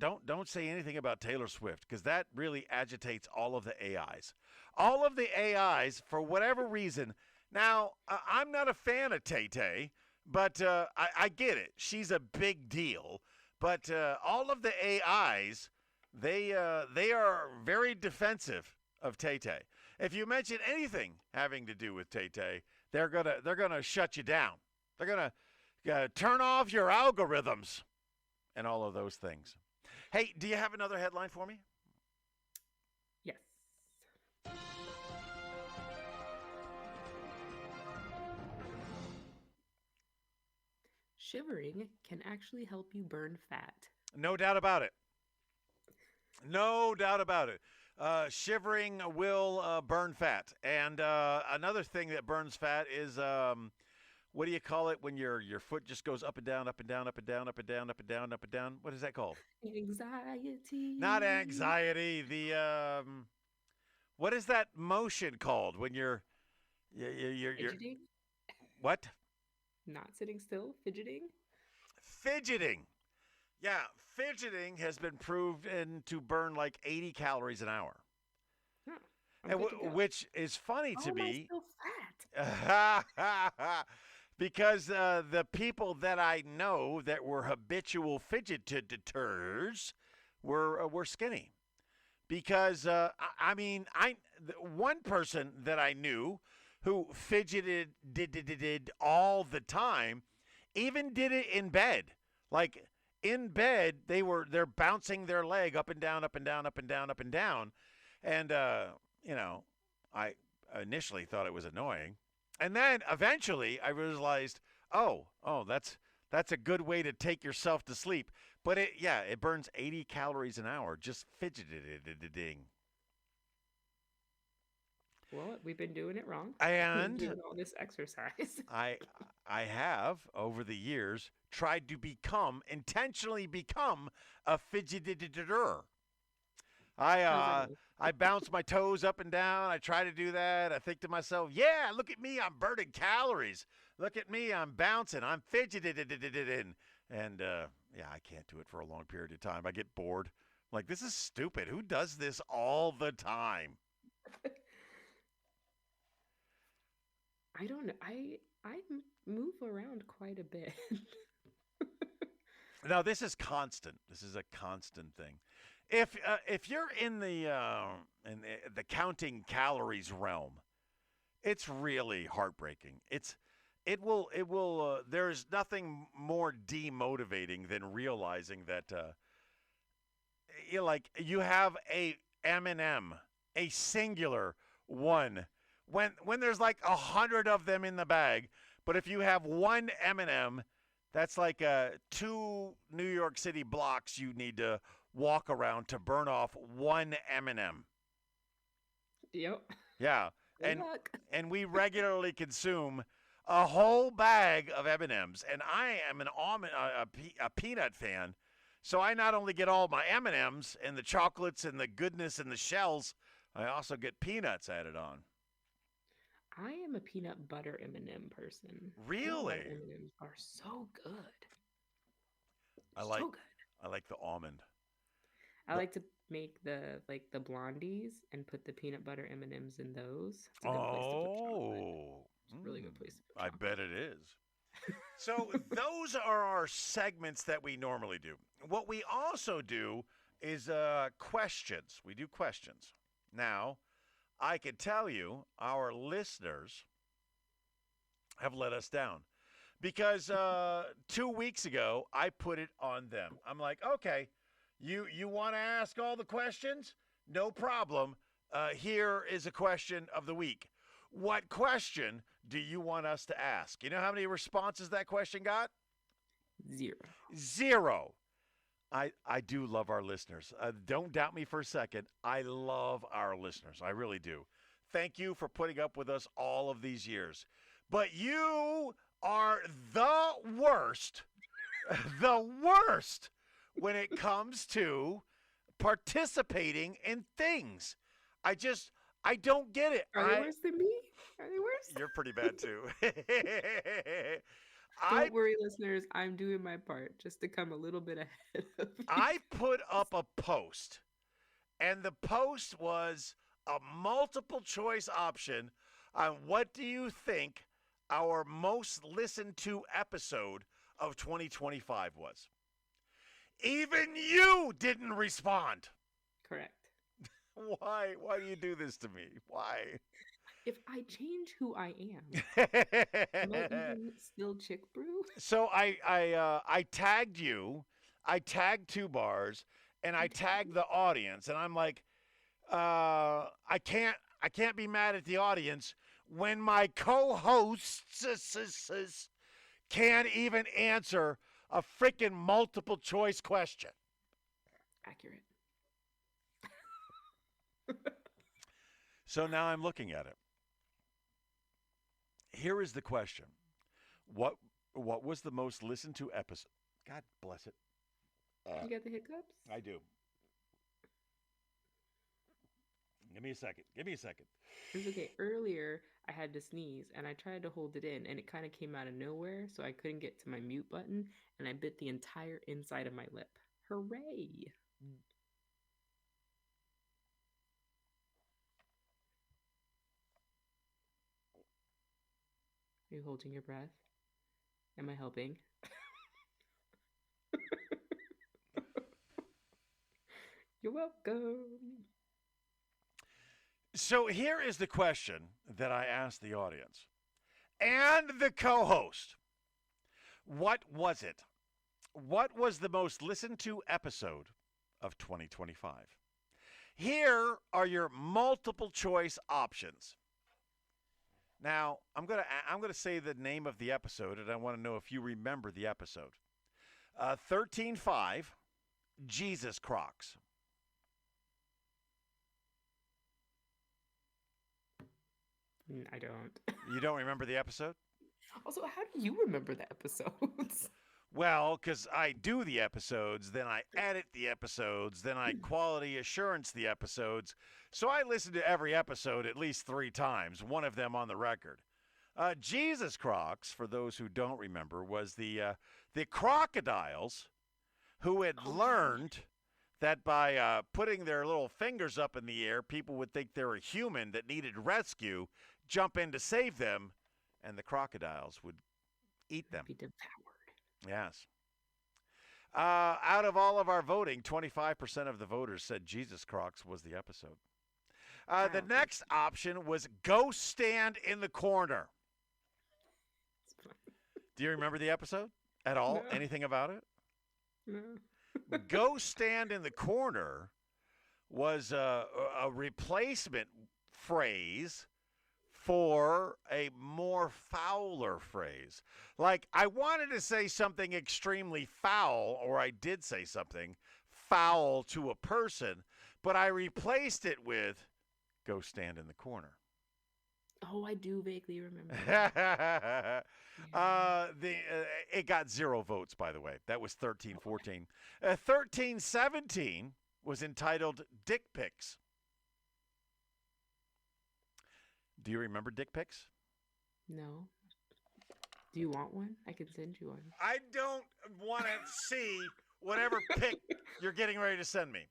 Speaker 1: say anything about Taylor Swift because that really agitates all of the AIs. All of the AIs, for whatever reason. Now, I'm not a fan of Tay-Tay, but I get it. She's a big deal. But all of the AIs, they are very defensive of Tay-Tay. If you mention anything having to do with Tay-Tay, they're gonna shut you down. They're gonna turn off your algorithms and all of those things. Hey, do you have another headline for me?
Speaker 2: Yes. Shivering can actually help you burn fat.
Speaker 1: No doubt about it. No doubt about it. Shivering will burn fat. And another thing that burns fat is, what do you call it when your foot just goes up and down, up and down, up and down, up and down, up and down, up and down? What is that called?
Speaker 2: Anxiety.
Speaker 1: Not anxiety. The what is that motion called when you're
Speaker 2: Fidgeting?
Speaker 1: What?
Speaker 2: Not sitting still, fidgeting.
Speaker 1: Fidgeting. Yeah, fidgeting has been proven to burn like 80 calories an hour. Which is funny to me.
Speaker 2: Am I still fat?
Speaker 1: Because the people that I know that were habitual fidgeters were skinny. Because, one person that I knew who fidgeted did all the time, even did it in bed. Like, in bed, they're bouncing their leg up and down, up and down, up and down, up and down. And, I initially thought it was annoying. And then eventually I realized, that's a good way to take yourself to sleep. But it burns 80 calories an hour just fidgeting.
Speaker 2: Well, we've been doing it wrong.
Speaker 1: And
Speaker 2: doing all this exercise.
Speaker 1: I have over the years tried to intentionally become a fidgeter. I bounce my toes up and down. I try to do that. I think to myself, yeah, look at me. I'm burning calories. Look at me. I'm bouncing. I'm fidgeting. And, I can't do it for a long period of time. I get bored. I'm like, this is stupid. Who does this all the time?
Speaker 2: I don't know. I move around quite a bit.
Speaker 1: Now, this is constant. This is a constant thing. If you're in the counting calories realm, it's really heartbreaking. It will. There's nothing more demotivating than realizing that you have a M&M, a singular one, when there's like 100 of them in the bag. But if you have one M&M, that's like 2 New York City blocks you need to walk around to burn off one M&M.
Speaker 2: Yep.
Speaker 1: Yeah,
Speaker 2: Good luck.
Speaker 1: and we regularly consume a whole bag of M&Ms, and I am a peanut fan, so I not only get all my M&Ms and the chocolates and the goodness and the shells, I also get peanuts added on.
Speaker 2: I am a peanut butter M&M person.
Speaker 1: Really?
Speaker 2: Peanut butter M&Ms are so good.
Speaker 1: I
Speaker 2: So
Speaker 1: like
Speaker 2: good.
Speaker 1: I like the almond.
Speaker 2: I like to make the blondies and put the peanut butter M&Ms in those. It's a good place to put chocolate. It's a really good place to put
Speaker 1: I
Speaker 2: chocolate.
Speaker 1: bet it is. So those are our segments that we normally do. What we also do is questions. We do questions. Now, I can tell you our listeners have let us down because 2 weeks ago I put it on them. I'm like, okay, you want to ask all the questions? No problem. Here is a question of the week. What question do you want us to ask? You know how many responses that question got?
Speaker 2: 0.
Speaker 1: 0. I do love our listeners. Don't doubt me for a second. I love our listeners. I really do. Thank you for putting up with us all of these years. But you are the worst, the worst when it comes to participating in things. I don't get it.
Speaker 2: Are they worse than me? Are they worse?
Speaker 1: You're pretty bad too.
Speaker 2: Don't worry, listeners. I'm doing my part just to come a little bit ahead of you.
Speaker 1: I put up a post, and the post was a multiple choice option on what do you think our most listened to episode of 2025 was. Even you didn't respond.
Speaker 2: Correct.
Speaker 1: Why? Why do you do this to me? Why?
Speaker 2: If I change who I am, am I even still ChickBrew?
Speaker 1: So I tagged you, I tagged TuBaurs, and I tagged the audience, and I'm like, I can't be mad at the audience when my co-hosts can't even answer a freaking multiple choice question.
Speaker 2: Accurate.
Speaker 1: So now I'm looking at it. Here is the question. What was the most listened to episode? God bless it.
Speaker 2: You got the hiccups?
Speaker 1: I do. Give me a second.
Speaker 2: It's okay. Earlier, I had to sneeze, and I tried to hold it in, and it kind of came out of nowhere, so I couldn't get to my mute button, and I bit the entire inside of my lip. Hooray! Are you holding your breath? Am I helping? You're welcome.
Speaker 1: So here is the question that I asked the audience and the co-host. What was it? What was the most listened to episode of 2025? Here are your multiple choice options. Now, I'm gonna say the name of the episode, and I want to know if you remember the episode. 13.5, Jesus Crocs.
Speaker 2: I don't.
Speaker 1: You don't remember the episode?
Speaker 2: Also, how do you remember the episodes?
Speaker 1: Well, because I do the episodes, then I edit the episodes, then I quality assurance the episodes. So I listen to every episode at least 3 times, one of them on the record. Jesus Crocs, for those who don't remember, was the crocodiles who had learned that by putting their little fingers up in the air, people would think they were a human that needed rescue, jump in to save them, and the crocodiles would eat them.
Speaker 2: Be devoured.
Speaker 1: Yes. Out of all of our voting, 25% of the voters said Jesus Crocs was the episode. The next option was Go Stand in the Corner. Do you remember the episode at all?
Speaker 2: No.
Speaker 1: Anything about it?
Speaker 2: No.
Speaker 1: Go Stand in the Corner was a replacement phrase for a more fouler phrase. Like, I wanted to say something extremely foul, or I did say something foul to a person, but I replaced it with Go Stand in the Corner.
Speaker 2: Oh, I do vaguely remember.
Speaker 1: It got 0 votes, by the way. That was 13-14. 13-17 was entitled Dick Pics. Do you remember dick pics?
Speaker 2: No. Do you want one? I can send you one.
Speaker 1: I don't want to see whatever pic you're getting ready to send me.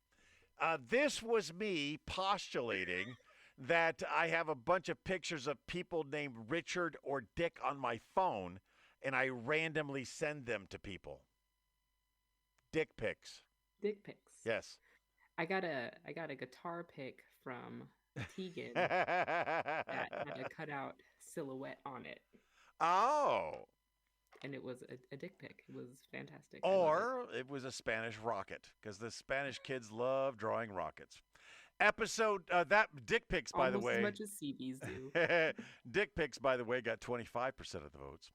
Speaker 1: This was me postulating that I have a bunch of pictures of people named Richard or Dick on my phone, and I randomly send them to people. Dick pics.
Speaker 2: Dick pics.
Speaker 1: Yes.
Speaker 2: I got a guitar pick from Tegan that had a cutout silhouette on it.
Speaker 1: Oh.
Speaker 2: And it was a dick pic. It was fantastic.
Speaker 1: Or it was a Spanish rocket, because the Spanish kids love drawing rockets. Episode, that dick pics, by the way.
Speaker 2: Almost as much as CVs do.
Speaker 1: Dick pics, by the way, got 25% of the votes.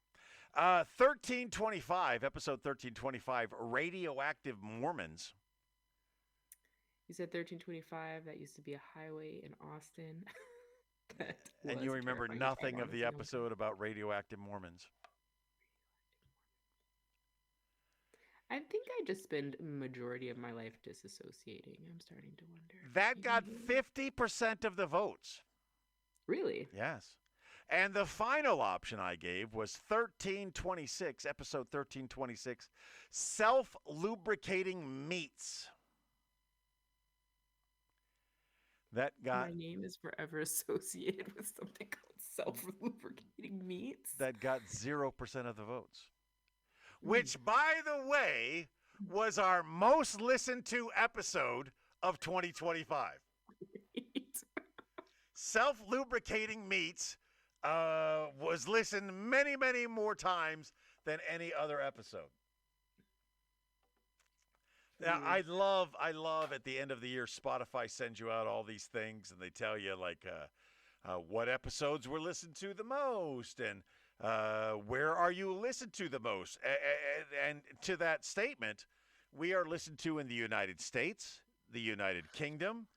Speaker 1: 1325, episode 1325, Radioactive Mormons.
Speaker 2: You said 1325. That used to be a highway in Austin.
Speaker 1: And you remember nothing of the episode about radioactive Mormons.
Speaker 2: I think I just spend majority of my life disassociating. I'm starting to wonder.
Speaker 1: That got 50% of the votes.
Speaker 2: Really?
Speaker 1: Yes. And the final option I gave was 1326, episode 1326, Self-Lubricating Meats. That got...
Speaker 2: My name is forever associated with something called self-lubricating meats.
Speaker 1: That got 0% of the votes. Which, by the way, was our most listened to episode of 2025. Self-lubricating meats was listened many, many more times than any other episode. Now, I love at the end of the year, Spotify sends you out all these things, and they tell you, like, what episodes were listened to the most, and where are you listened to the most? And to that statement, we are listened to in the United States, the United Kingdom,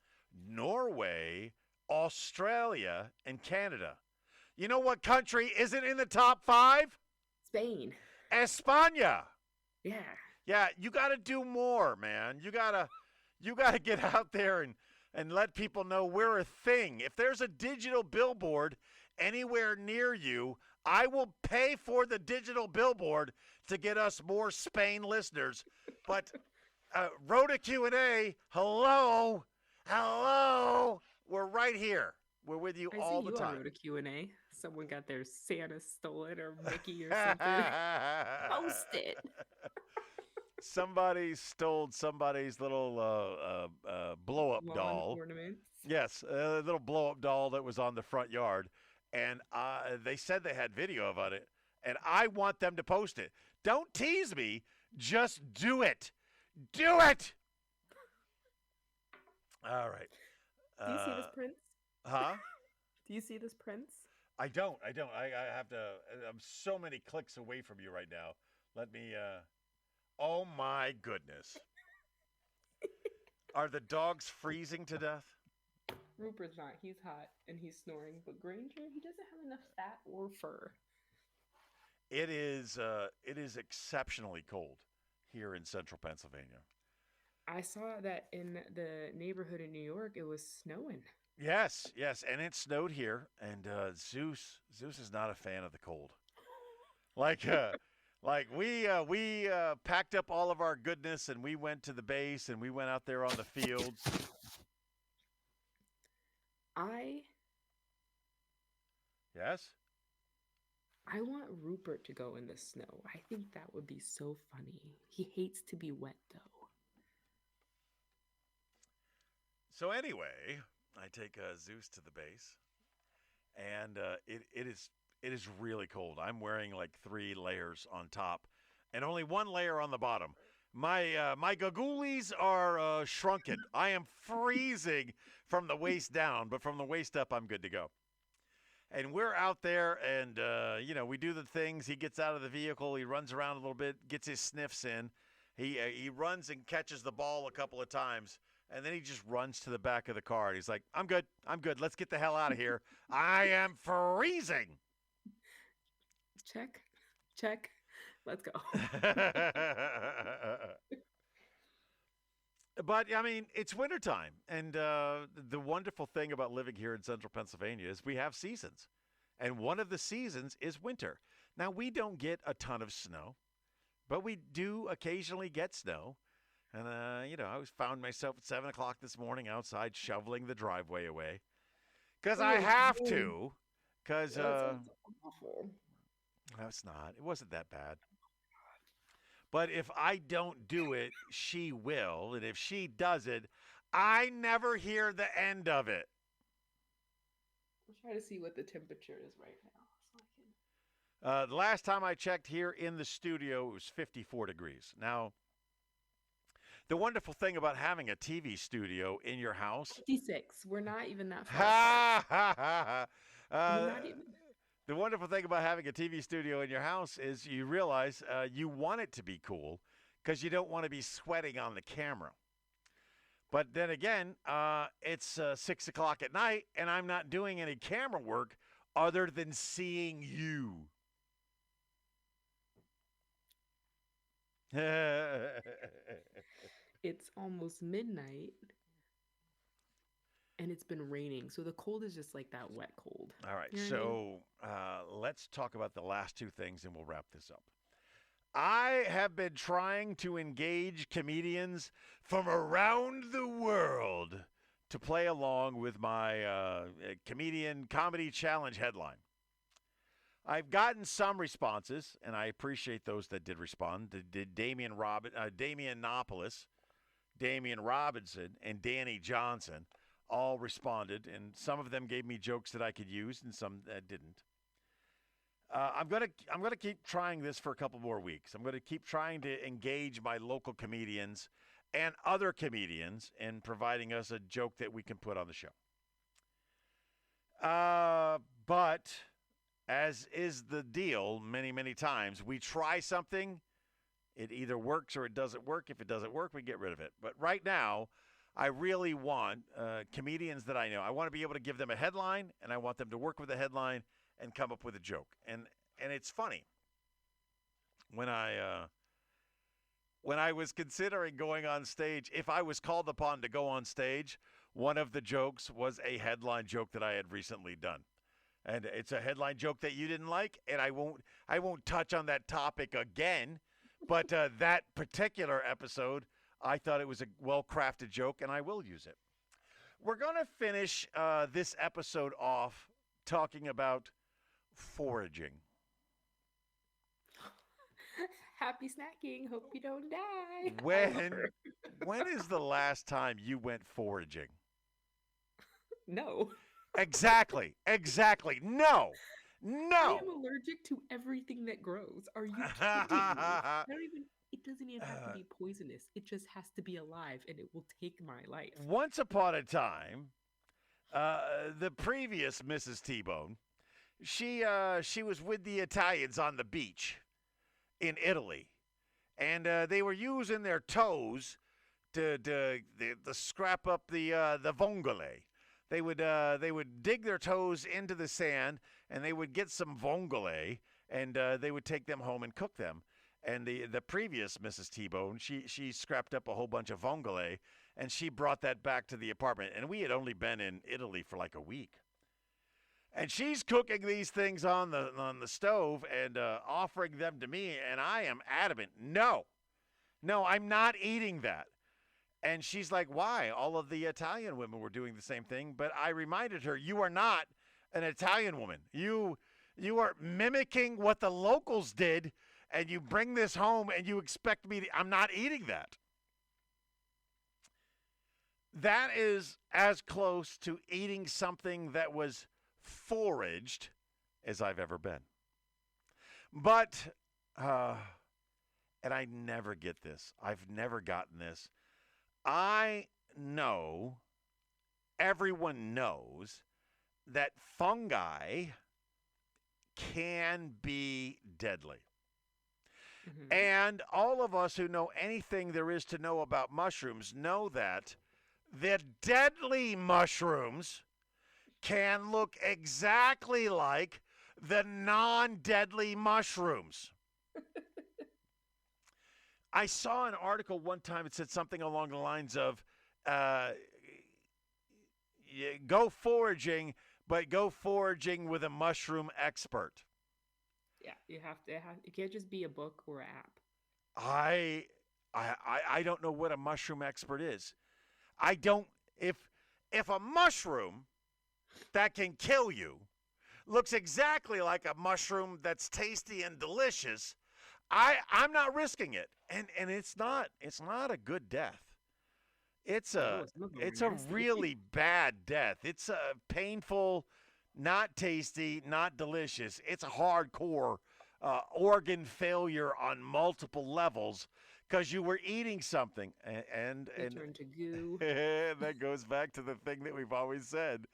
Speaker 1: Norway, Australia, and Canada. You know what country isn't in the top 5?
Speaker 2: Spain.
Speaker 1: España.
Speaker 2: Yeah.
Speaker 1: Yeah, you got to do more, man. You got to get out there and let people know we're a thing. If there's a digital billboard anywhere near you, I will pay for the digital billboard to get us more Spain listeners. But Rhoda Q&A, hello, we're right here. We're with you all the time.
Speaker 2: I wrote a Q&A. Someone got their Santa stolen or Mickey or something. Post it.
Speaker 1: Somebody stole somebody's little blow-up doll.
Speaker 2: Ornaments.
Speaker 1: Yes, a little blow-up doll that was on the front yard. And they said they had video of it. And I want them to post it. Don't tease me. Just do it. Do it. All right.
Speaker 2: Do you see this prince?
Speaker 1: Huh?
Speaker 2: Do you see this prince?
Speaker 1: I don't. I have to. I'm so many clicks away from you right now. Let me. Oh my goodness. Are the dogs freezing to death?
Speaker 2: Rupert's not. He's hot and he's snoring. But Granger, he doesn't have enough fat or fur.
Speaker 1: It is exceptionally cold here in central Pennsylvania.
Speaker 2: I saw that in the neighborhood in New York, it was snowing.
Speaker 1: Yes, and it snowed here, and Zeus is not a fan of the cold. Like we packed up all of our goodness, and we went to the base, and we went out there on the fields. Yes?
Speaker 2: I want Rupert to go in the snow. I think that would be so funny. He hates to be wet, though.
Speaker 1: So anyway, I take Zeus to the base, and it is really cold. I'm wearing like 3 layers on top, and only 1 layer on the bottom. My gagoolies are shrunken. I am freezing from the waist down, but from the waist up, I'm good to go. And we're out there, and we do the things. He gets out of the vehicle. He runs around a little bit, gets his sniffs in. He runs and catches the ball a couple of times, and then he just runs to the back of the car. And he's like, I'm good. Let's get the hell out of here. I am freezing.
Speaker 2: Check. Let's go.
Speaker 1: But, I mean, it's wintertime, and the wonderful thing about living here in central Pennsylvania is we have seasons, and one of the seasons is winter. Now, we don't get a ton of snow, but we do occasionally get snow, and, I found myself at 7 o'clock this morning outside shoveling the driveway away, because I have to, because
Speaker 2: That sounds awful.
Speaker 1: no, it's not. It wasn't that bad. But if I don't do it, she will. And if she does it, I never hear the end of it.
Speaker 2: I'll try to see what the temperature is right now. So I can...
Speaker 1: The last time I checked here in the studio, it was 54 degrees. Now, the wonderful thing about having a TV studio in your house.
Speaker 2: 56. We're not even that far.
Speaker 1: Ha ha ha ha.
Speaker 2: We're not even...
Speaker 1: The wonderful thing about having a TV studio in your house is you realize you want it to be cool because you don't want to be sweating on the camera. But then again, it's 6 o'clock at night, and I'm not doing any camera work other than seeing you.
Speaker 2: It's almost midnight. And it's been raining, so the cold is just like that wet cold.
Speaker 1: All right,
Speaker 2: You know what
Speaker 1: so let's talk about the last 2 things, and we'll wrap this up. I have been trying to engage comedians from around the world to play along with my comedian comedy challenge headline. I've gotten some responses, and I appreciate those that did respond. Did Damian Nopolis, Damian Robinson, and Danny Johnson all responded, and some of them gave me jokes that I could use, and some that didn't. I'm gonna keep trying this for a couple more weeks. I'm gonna keep trying to engage my local comedians and other comedians in providing us a joke that we can put on the show. But as is the deal, many times we try something, it either works or it doesn't work. If it doesn't work, we get rid of it. But right now, I really want comedians that I know. I want to be able to give them a headline, and I want them to work with the headline and come up with a joke. And it's funny. When I was considering going on stage, if I was called upon to go on stage, one of the jokes was a headline joke that I had recently done. And it's a headline joke that you didn't like, and I won't touch on that topic again. But that particular episode, I thought it was a well-crafted joke, and I will use it. We're going to finish this episode off talking about foraging.
Speaker 2: Happy snacking. Hope you don't die.
Speaker 1: When is the last time you went foraging?
Speaker 2: No.
Speaker 1: Exactly. No.
Speaker 2: I am allergic to everything that grows. Are you kidding me? It doesn't even have to be poisonous. It just has to be alive, and it will take my life.
Speaker 1: Once upon a time, the previous Mrs. T-Bone, she was with the Italians on the beach in Italy, and they were using their toes to scrap up the vongole. They would dig their toes into the sand, and they would get some vongole, and they would take them home and cook them. And the previous Mrs. T-Bone, she scrapped up a whole bunch of vongole, and she brought that back to the apartment. And we had only been in Italy for like a week. And she's cooking these things on the stove and offering them to me, and I am adamant, no, I'm not eating that. And she's like, why? All of the Italian women were doing the same thing. But I reminded her, you are not an Italian woman. You are mimicking what the locals did, and you bring this home and you expect me to, I'm not eating that. That is as close to eating something that was foraged as I've ever been. But, and I never get this. I've never gotten this. I know, everyone knows, that fungi can be deadly.
Speaker 2: Mm-hmm.
Speaker 1: And all of us who know anything there is to know about mushrooms know that the deadly mushrooms can look exactly like the non-deadly mushrooms. I saw an article one time. It said something along the lines of, go foraging, but go foraging with a mushroom expert.
Speaker 2: Yeah, you have to. It can't just be a book or an app.
Speaker 1: I don't know what a mushroom expert is. I don't. If a mushroom that can kill you looks exactly like a mushroom that's tasty and delicious, I'm not risking it. And it's not a good death. It's a really bad death. It's a painful, not tasty, not delicious. It's a hardcore organ failure on multiple levels because you were eating something and
Speaker 2: turned to goo.
Speaker 1: That goes back to the thing that we've always said.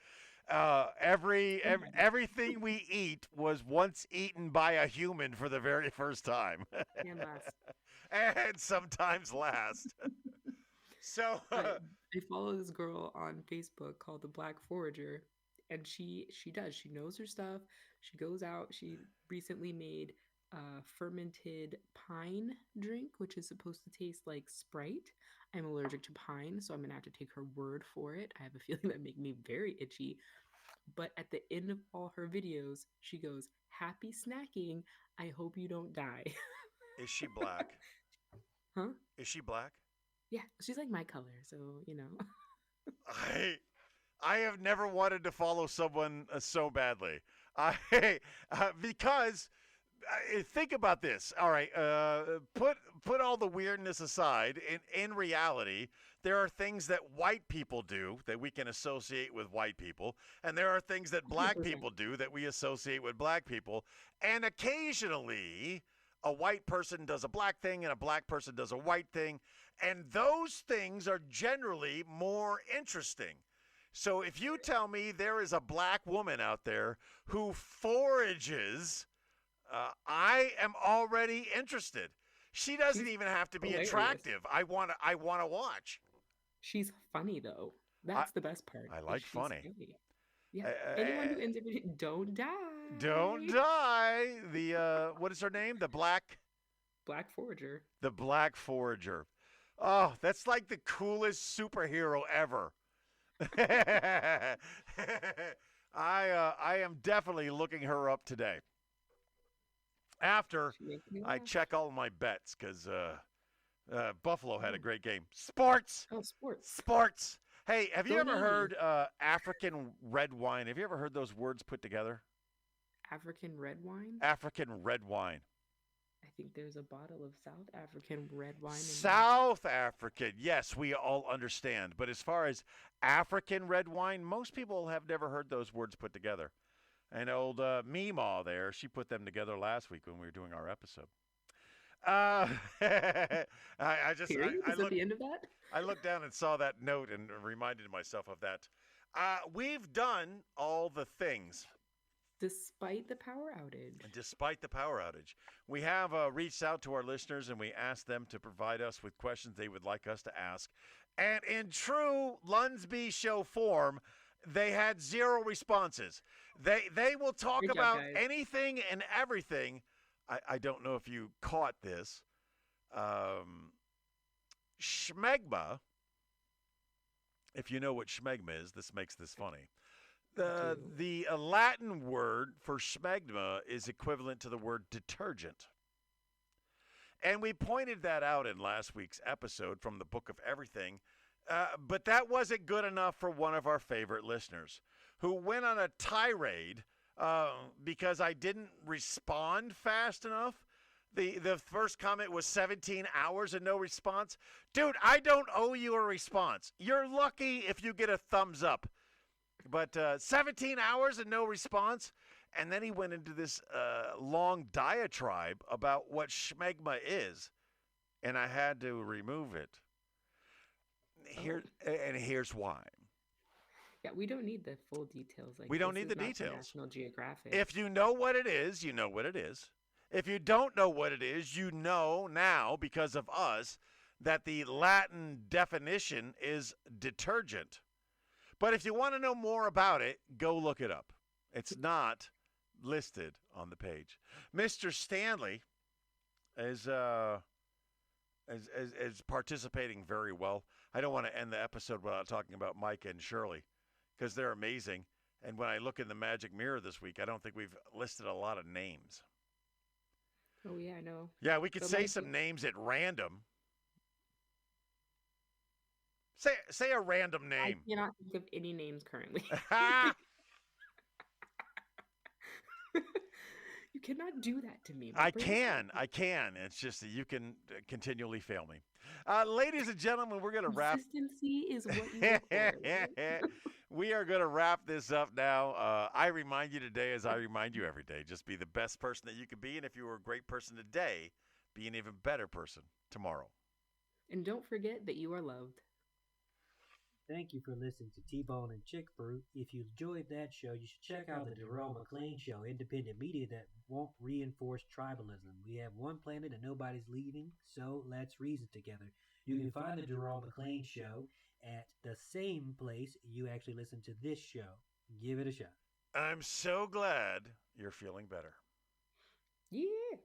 Speaker 1: Everything we eat was once eaten by a human for the very first time.
Speaker 2: And last.
Speaker 1: And sometimes last. So
Speaker 2: I follow this girl on Facebook called the Black Forager, and she knows her stuff. She goes out. She recently made a fermented pine drink, which is supposed to taste like Sprite. I'm allergic to pine, so I'm gonna have to take her word for it. I have a feeling that make me very itchy. But at the end of all her videos, she goes, "Happy snacking. I hope you don't die."
Speaker 1: Is she black?
Speaker 2: Huh?
Speaker 1: Is she black?
Speaker 2: Yeah, she's like my color, so you know.
Speaker 1: I have never wanted to follow someone so badly. Because think about this. All right, put all the weirdness aside. In reality, there are things that white people do that we can associate with white people, and there are things that black people do that we associate with black people. And occasionally, a white person does a black thing and a black person does a white thing, and those things are generally more interesting. So if you tell me there is a black woman out there who forages, I am already interested. She doesn't even have to be
Speaker 2: hilarious.
Speaker 1: Attractive. I want to watch.
Speaker 2: She's funny though. That's the best part.
Speaker 1: I like funny.
Speaker 2: Yeah. Anyone who ends up don't die.
Speaker 1: Don't die. The what is her name? The Black
Speaker 2: Forager.
Speaker 1: The Black Forager. Oh, that's like the coolest superhero ever. I am definitely looking her up today. After I check all my bets, because Buffalo had a great game. Sports.
Speaker 2: Oh, sports.
Speaker 1: Sports. Hey, have you ever heard African red wine? Have you ever heard those words put together?
Speaker 2: African red wine?
Speaker 1: African red wine.
Speaker 2: I think there's a bottle of South African red wine.
Speaker 1: South African. Yes, we all understand. But as far as African red wine, most people have never heard those words put together. And old Meemaw there, she put them together last week when we were doing our episode. I
Speaker 2: looked, the end of that?
Speaker 1: I looked down and saw that note and reminded myself of that. We've done all the things.
Speaker 2: Despite the power outage.
Speaker 1: Despite the power outage. We have reached out to our listeners and we asked them to provide us with questions they would like us to ask. And in true LUNSB Show form, they had zero responses. They will talk about anything and everything. I don't know if you caught this. Schmegma, if you know what schmegma is, this makes this funny. The Latin word for schmegma is equivalent to the word detergent. And we pointed that out in last week's episode from the Book of Everything. But that wasn't good enough for one of our favorite listeners who went on a tirade because I didn't respond fast enough. The first comment was 17 hours and no response. Dude, I don't owe you a response. You're lucky if you get a thumbs up. But 17 hours and no response. And then he went into this long diatribe about what schmegma is. And I had to remove it. Here's why.
Speaker 2: Yeah, we don't need the full details.
Speaker 1: We don't need the details.
Speaker 2: National Geographic.
Speaker 1: If you know what it is, you know what it is. If you don't know what it is, you know now because of us that the Latin definition is detergent. But if you want to know more about it, go look it up. It's not listed on the page. Mr. Stanley is participating very well. I don't want to end the episode without talking about Mike and Shirley because they're amazing. And when I look in the magic mirror this week, I don't think we've listed a lot of names.
Speaker 2: Oh, yeah, I know.
Speaker 1: Yeah, we could say some names at random. Say a random name.
Speaker 2: I cannot think of any names currently. You cannot do that to me.
Speaker 1: I can. It's just that you can continually fail me. Ladies and gentlemen, we're going to wrap.
Speaker 2: Consistency is what you look for.
Speaker 1: We are going to wrap this up now. I remind you today, as I remind you every day, just be the best person that you could be. And if you were a great person today, be an even better person tomorrow.
Speaker 2: And don't forget that you are loved.
Speaker 8: Thank you for listening to T-Bone and ChickBrew. If you enjoyed that show, you should check out the Jerome McClain Show, independent media that won't reinforce tribalism. We have one planet and nobody's leaving, so let's reason together. You can find the Jerome McClain Show at the same place you actually listen to this show. Give it a shot.
Speaker 1: I'm so glad you're feeling better.
Speaker 2: Yeah.